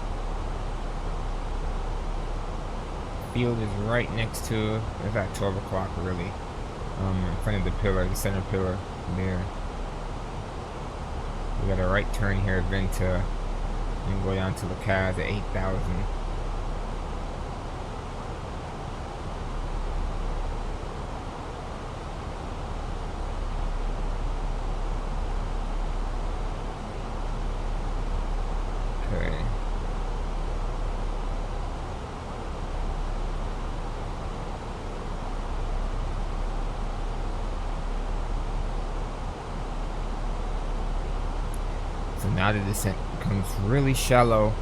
A: Field is right next to, it's at 12 o'clock really. In front of the pillar, the center pillar there. We got a right turn here, Venta, and go down to Lacaz at 8,000. Okay. So now the descent becomes really shallow.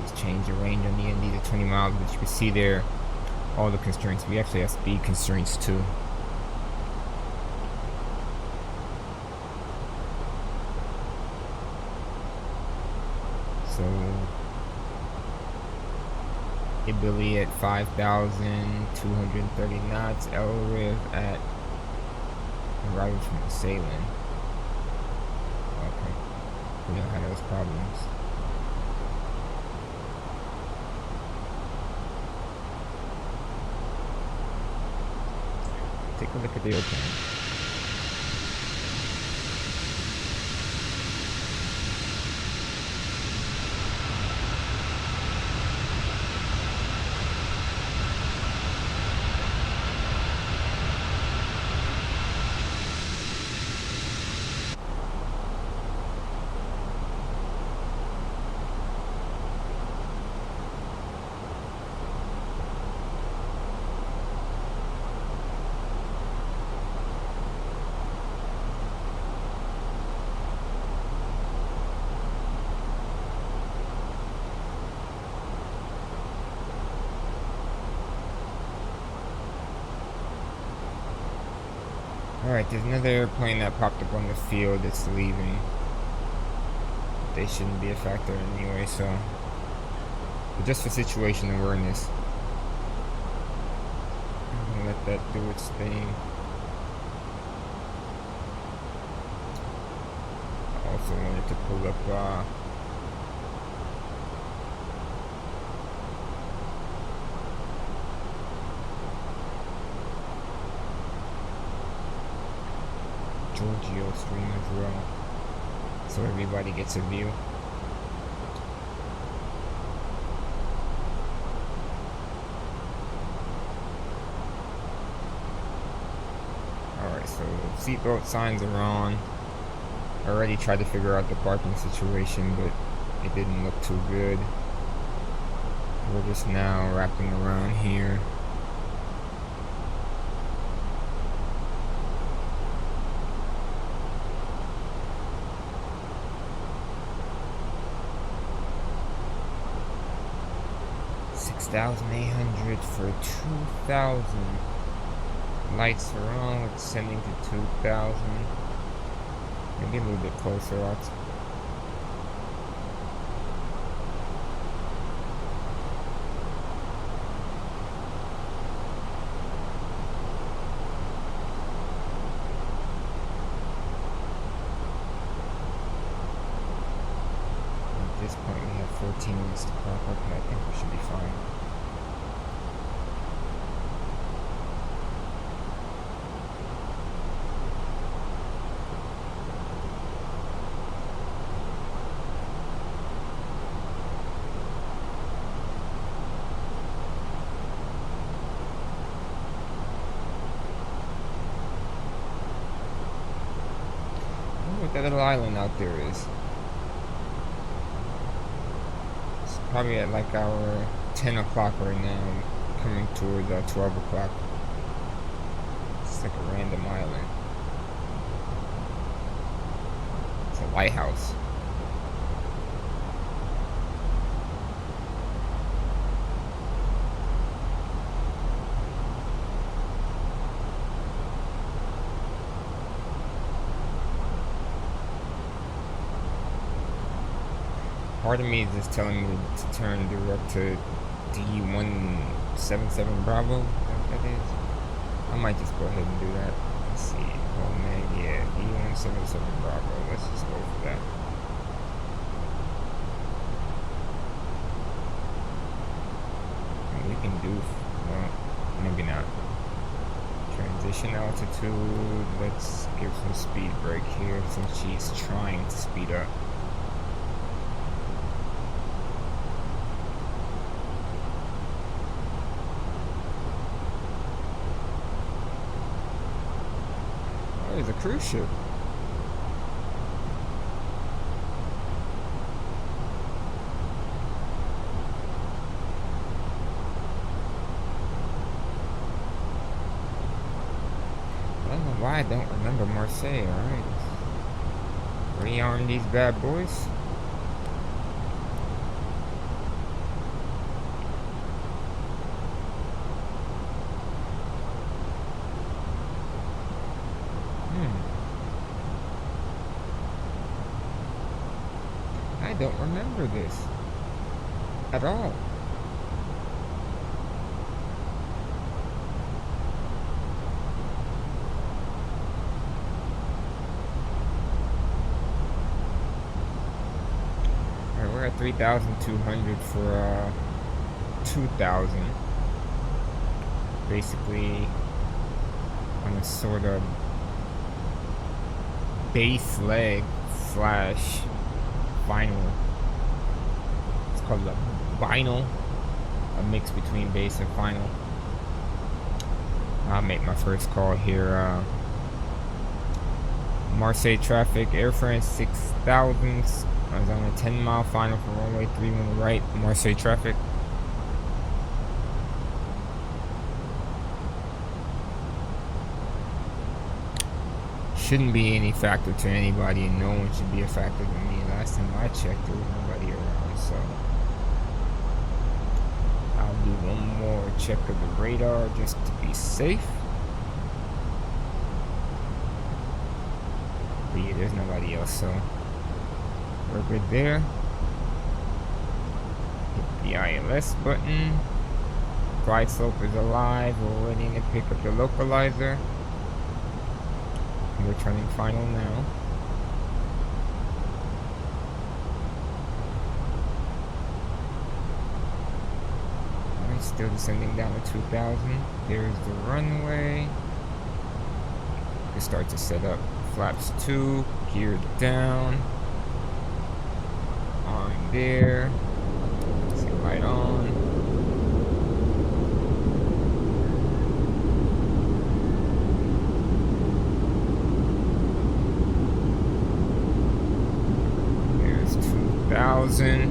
A: These change the range on the ND to 20 miles, but you can see there all the constraints. We actually have speed constraints too. So Italy at 5,230 knots, LRIV at arrival from Marseille. Okay, we don't have those problems. Take a look at the airplane. Alright, there's another airplane that popped up on the field that's leaving. They shouldn't be a factor anyway, so. But just for situational awareness, I'm gonna let that do its thing. I also wanted to pull up Giorgio stream as well, so everybody gets a view. Alright, so seatbelt signs are on. I already tried to figure out the parking situation, but it didn't look too good. We're just now wrapping around here. $6,800 for 2,000. Lights are on, it's sending to 2,000. Maybe a little bit closer out. At this point we have 14 minutes to park. Okay, I think we should be fine. That little island out there is. It's probably at like our 10 o'clock right now, coming toward 12 o'clock. It's like a random island. It's a lighthouse. Part of me is just telling me to turn direct to D177 Bravo. Is that what that is? I might just go ahead and do that. Let's see. Oh man, yeah, D177 Bravo. Let's just go for that. And we can do, well, maybe not. Transition altitude. Let's give some speed break here since she's trying to speed up. There's a cruise ship. I don't know why I don't remember Marseille, alright. Rearm these bad boys. don't remember this at all. Alright, we're at 3,200 for 2,000. Basically on a sort of base leg slash final. It's called a vinyl, a mix between base and final. I'll make my first call here. Marseille traffic, Air France 6000. I was on a 10-mile final for runway 31 right. Marseille traffic. Shouldn't be any factor to anybody, and no one should be a factor to me. Last time I checked, there was nobody around, so I'll do one more check of the radar just to be safe. But yeah, there's nobody else, so we're good there. Hit the ILS button. Glide slope is alive. We're waiting to pick up the localizer. We're turning final now. Alright, still descending down to 2,000. There's the runway. We start to set up flaps 2, geared down. On there. See light on. There's 2,000.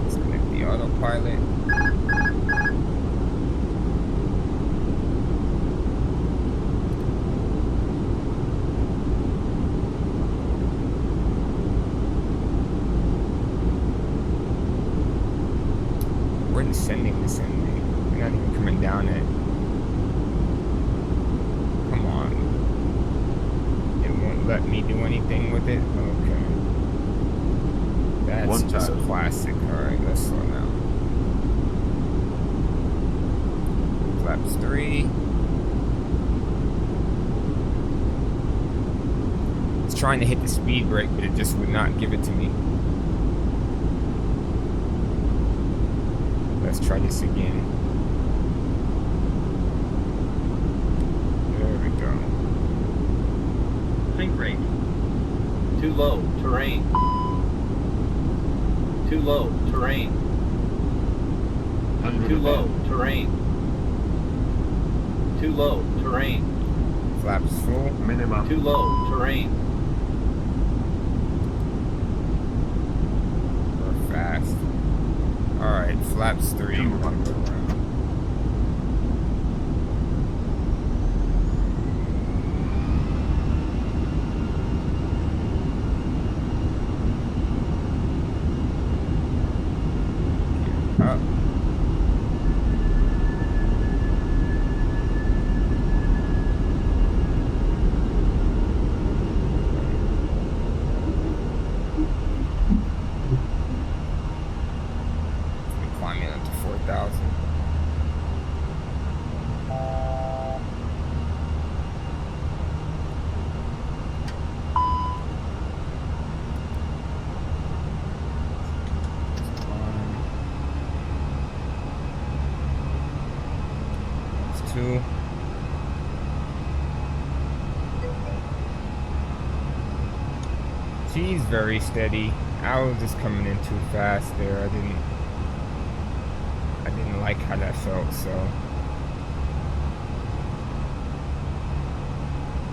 A: Let's connect the autopilot. We're descending. We're not even coming down it. Come on. It won't let me do anything with it? Okay. That's just classic. Alright, let's slow down. Flaps 3. It's trying to hit the speed brake, but it just would not give it to me. Let's try this again. There we go.
H: Think rate. Too low. Terrain. Too low. Terrain. Too low. Terrain. Too low. Terrain.
A: Flaps full.
H: Minimum. Too low. Terrain.
A: We're fast. Alright, flaps 3. We're gonna go around. Up. Climbing up to 4,000. That's 2. She's very steady. I was just coming in too fast there. I didn't like how that felt, so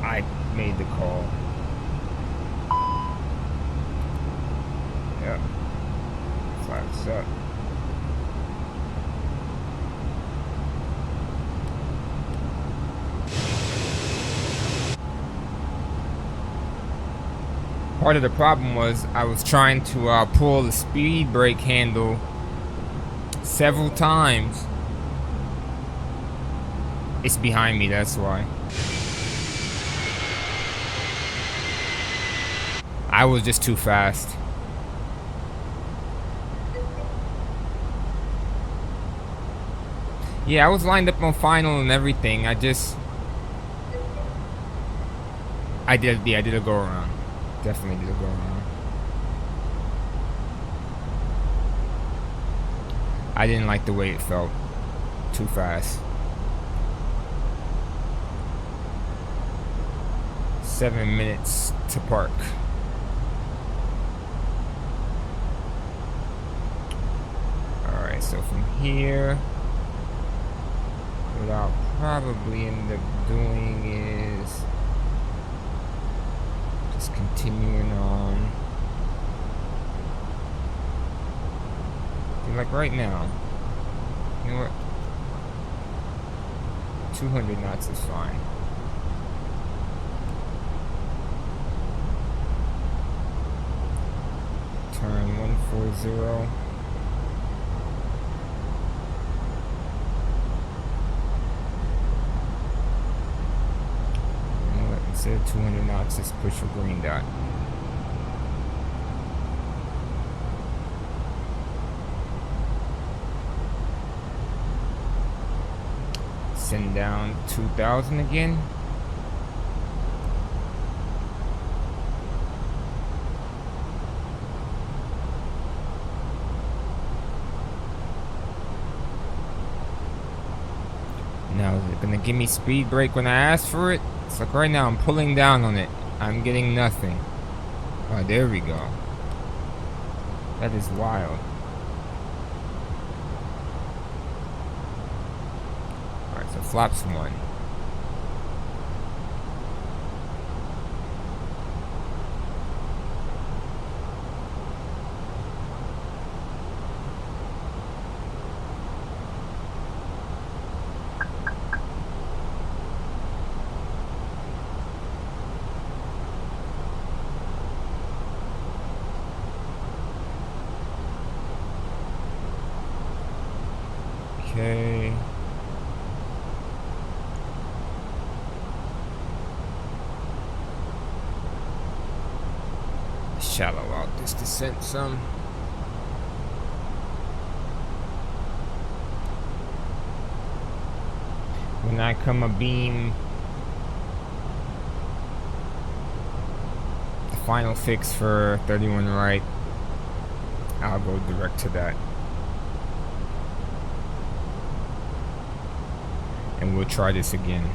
A: I made the call. Yep. Flaps up. Part of the problem was I was trying to pull the speed brake handle several times. It's behind me, that's why. I was just too fast. Yeah, I was lined up on final and everything. I did a go around. Definitely did a go around. I didn't like the way it felt. Too fast. 7 minutes to park. Alright, so from here, what I'll probably end up doing is just continuing on. Like right now. You know what? 200 knots is fine. Turn 140. You know what? Instead of 200 knots, just push a green dot. Send down 2,000 again. Now, is it gonna give me speed brake when I ask for it? It's like right now I'm pulling down on it. I'm getting nothing. Oh, there we go. That is wild. Alright, so flaps 1. Okay. Shallow out this descent some. When I come abeam the final fix for 31 right, I'll go direct to that. And we'll try this again,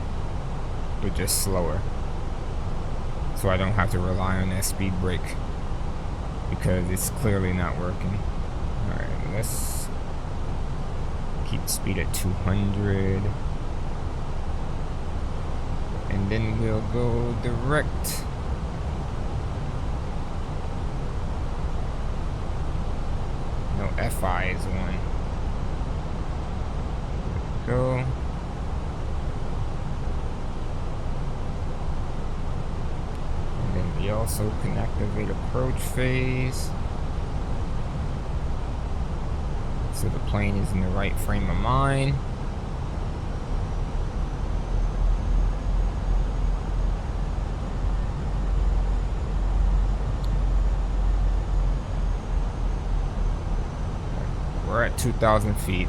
A: but just slower. So I don't have to rely on that speed brake, because it's clearly not working. Alright, let's keep speed at 200. And then we'll go direct. No, FI is 1. Go. And then we also can activate approach phase, so the plane is in the right frame of mind. We're at 2,000 feet.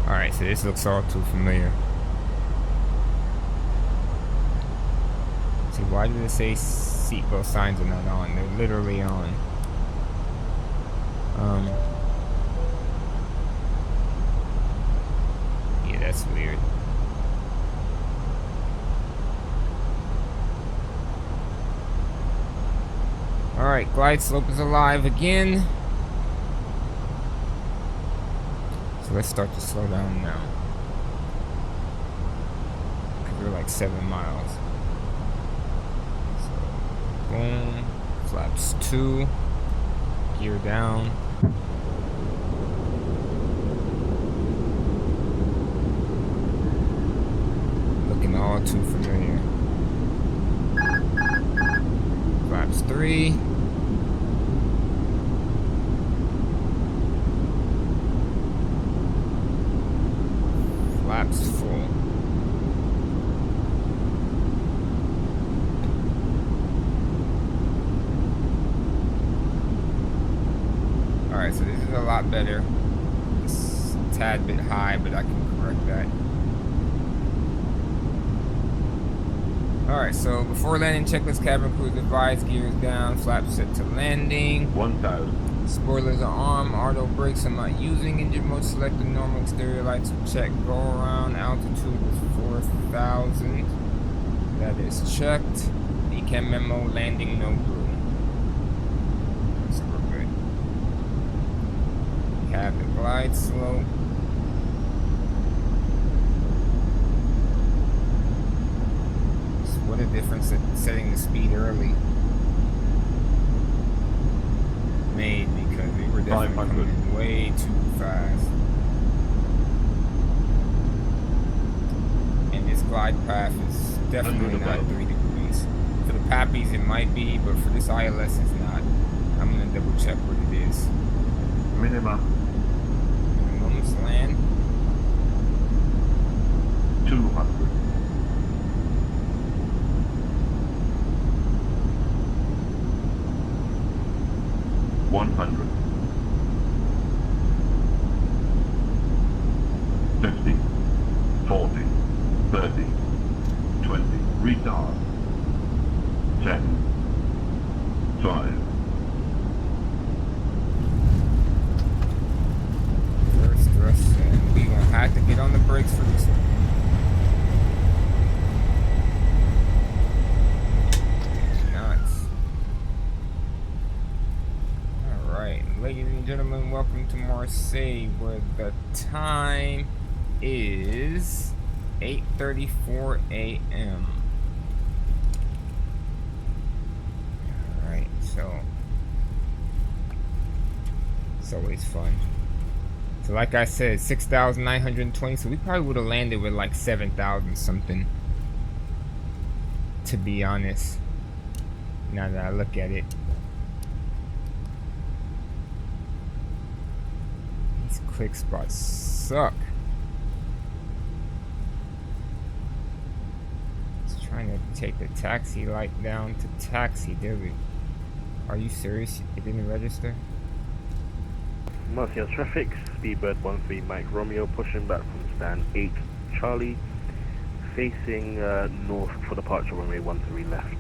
A: Alright, so this looks all too familiar. See, why did it say seatbelt signs are not on? They're literally on. Yeah, that's weird. Alright, glide slope is alive again. So let's start to slow down now, because we're like 7 miles. So, boom, flaps 2, gear down. Looking all too familiar. Flaps 3. Flaps full. Alright, so this is a lot better. It's a tad bit high, but I can correct that. Alright, so before landing, checklist cabin crew advised, gears down, flaps set to landing.
I: 1000.
A: Spoilers are on, auto brakes I'm not using, engine mode selected, normal exterior lights check, go around, altitude is 4,000. That is checked. Decam memo, landing no blue. So we're good. We have the glide slope. What a difference that setting the speed early made, because we were definitely coming in way too fast. And this glide path is definitely not 3 degrees. For the Pappies it might be, but for this ILS it's not. I'm gonna double check what it is.
I: Minimum.
A: Minimum's land.
I: 200. 100. 50. 40. 30. 20. Retard. 10. 5.
A: First thrust, and we gonna have to get on the brakes for this one. Ladies and gentlemen, welcome to Marseille, where the time is 8:34 a.m. Alright, so it's always fun. So like I said, 6,920, so we probably would have landed with like 7,000 something, to be honest, now that I look at it. Quick spots suck. Just trying to take the taxi light down to taxi. There we. Are you serious? It didn't register?
J: Marseille traffic, Speedbird 13 Mike Romeo pushing back from stand 8 Charlie, facing north for departure runway 13 left.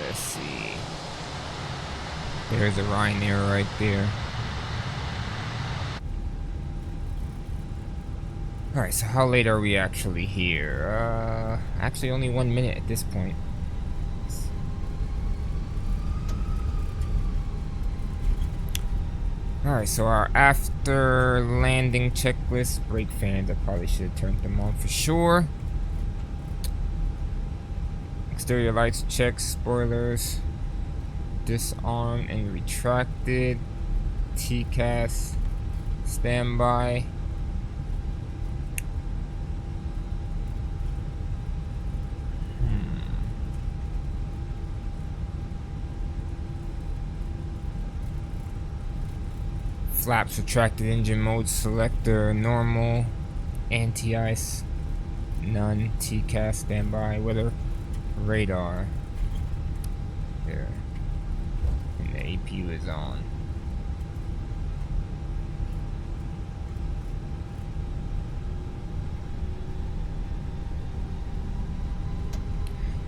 A: Let's see. There's a Ryanair right there. Alright, so how late are we actually here? Actually only 1 minute at this point. Alright, so our after landing checklist. Brake fans, I probably should have turned them on for sure. Exterior lights check, spoilers disarmed and retracted, TCAS standby. Flaps retracted, engine mode selector normal, anti-ice none, TCAS standby, weather radar there, and the APU is on.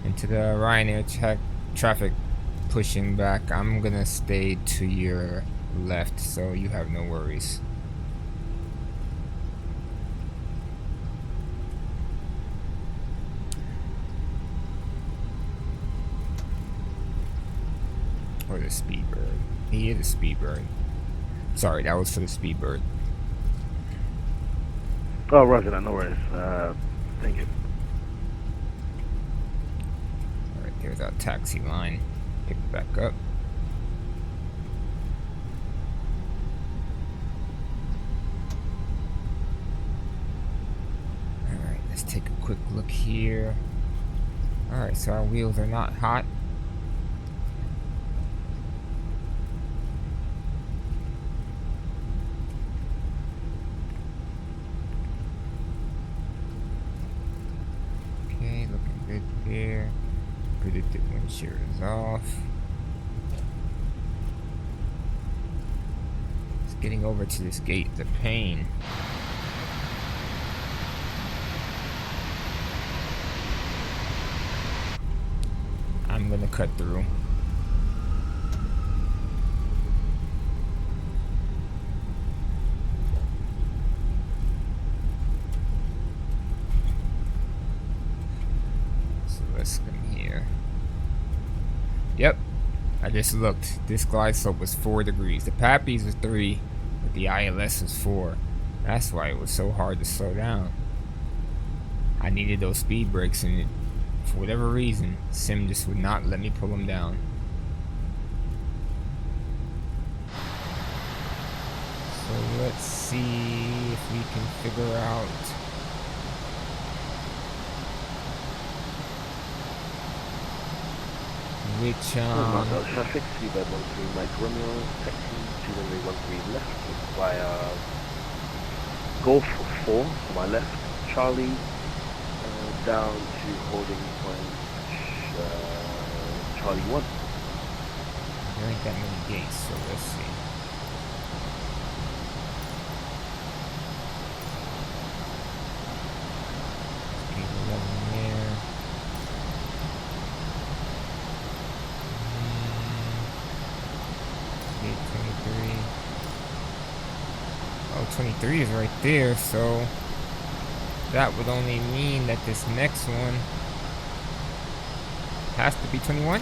A: Into the Ryanair traffic pushing back. I'm gonna stay to your left so you have no worries. Or the Speedbird. He is a Speedbird. Sorry, that was for the Speedbird.
J: Oh, roger that, no worries. Thank you.
A: There's our taxi line. Pick it back up. Alright, let's take a quick look here. Alright, so our wheels are not hot. Okay, looking good there. Predicted wind shear is off. Just getting over to this gate is a pain. I'm gonna cut through. So let's come here. Yep, I just looked. This glide slope was 4 degrees. The Pappies was 3, but the ILS was 4. That's why it was so hard to slow down. I needed those speed brakes, and for whatever reason, Sim just would not let me pull them down. So let's see if we can figure out which
J: Marseille traffic, seabed 13 Mike Romeo, taxi to runway 13 left via Golf 4 to my left, Charlie down to holding point Charlie 1.
A: There ain't that many gates, so let's see. Gate 11 there. Gate 23. Oh, 23 is right there, so that would only mean that this next one has to be 21.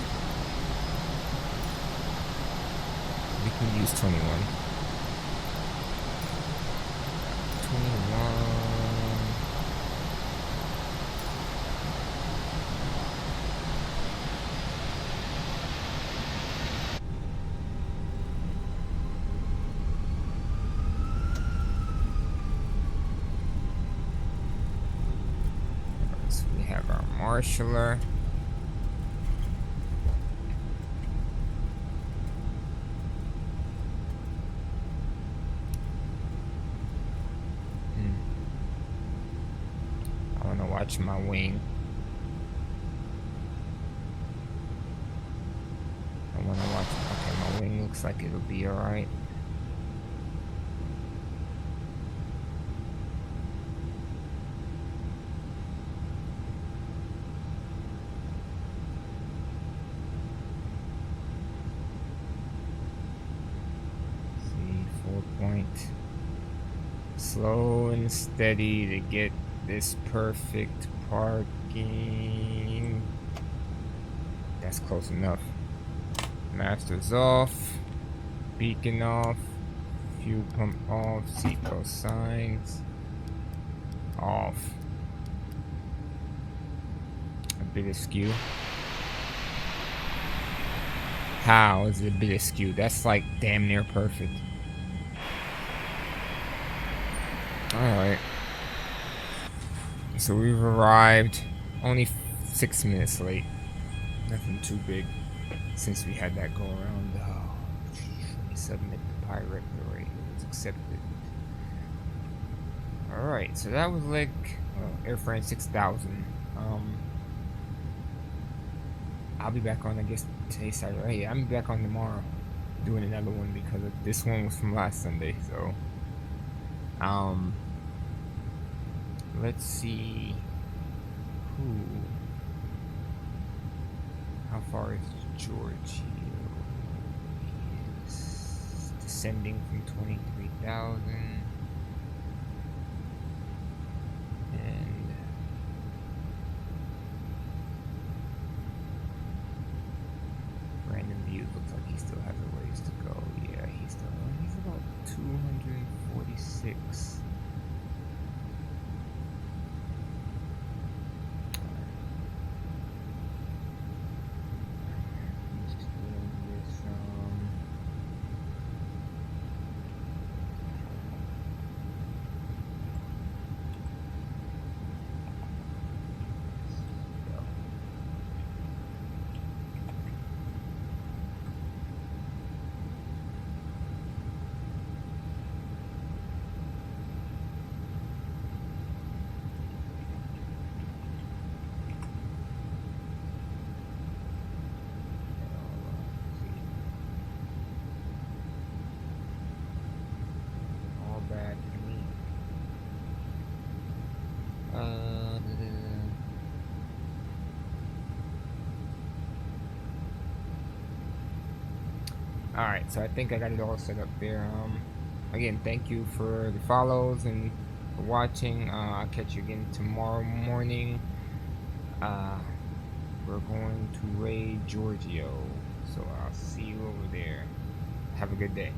A: We can use 21. 21. So we have our marshaller. I want to watch my wing. I want to watch. Okay, my wing looks like it'll be alright. See, 4 point. Slow and steady to get this perfect parking. That's close enough. Master's off. Beacon off. Fuel pump off. Seatbelt signs off. A bit askew. How is it a bit askew? That's like damn near perfect. Alright. So we've arrived only 6 minutes late. Nothing too big since we had that go around. Oh, let me submit the pirate rate. It was accepted. Alright, so that was like Airframe 6000. I'll be back on, I guess, today's Saturday. I'm back on tomorrow doing another one because this one was from last Sunday, so let's see how far is George? He's descending from 23,000 and random view looks like he still has a ways to go. Yeah, he's about 246. Alright, so I think I got it all set up there. Again, thank you for the follows and for watching. I'll catch you again tomorrow morning. We're going to raid Giorgio, so I'll see you over there. Have a good day.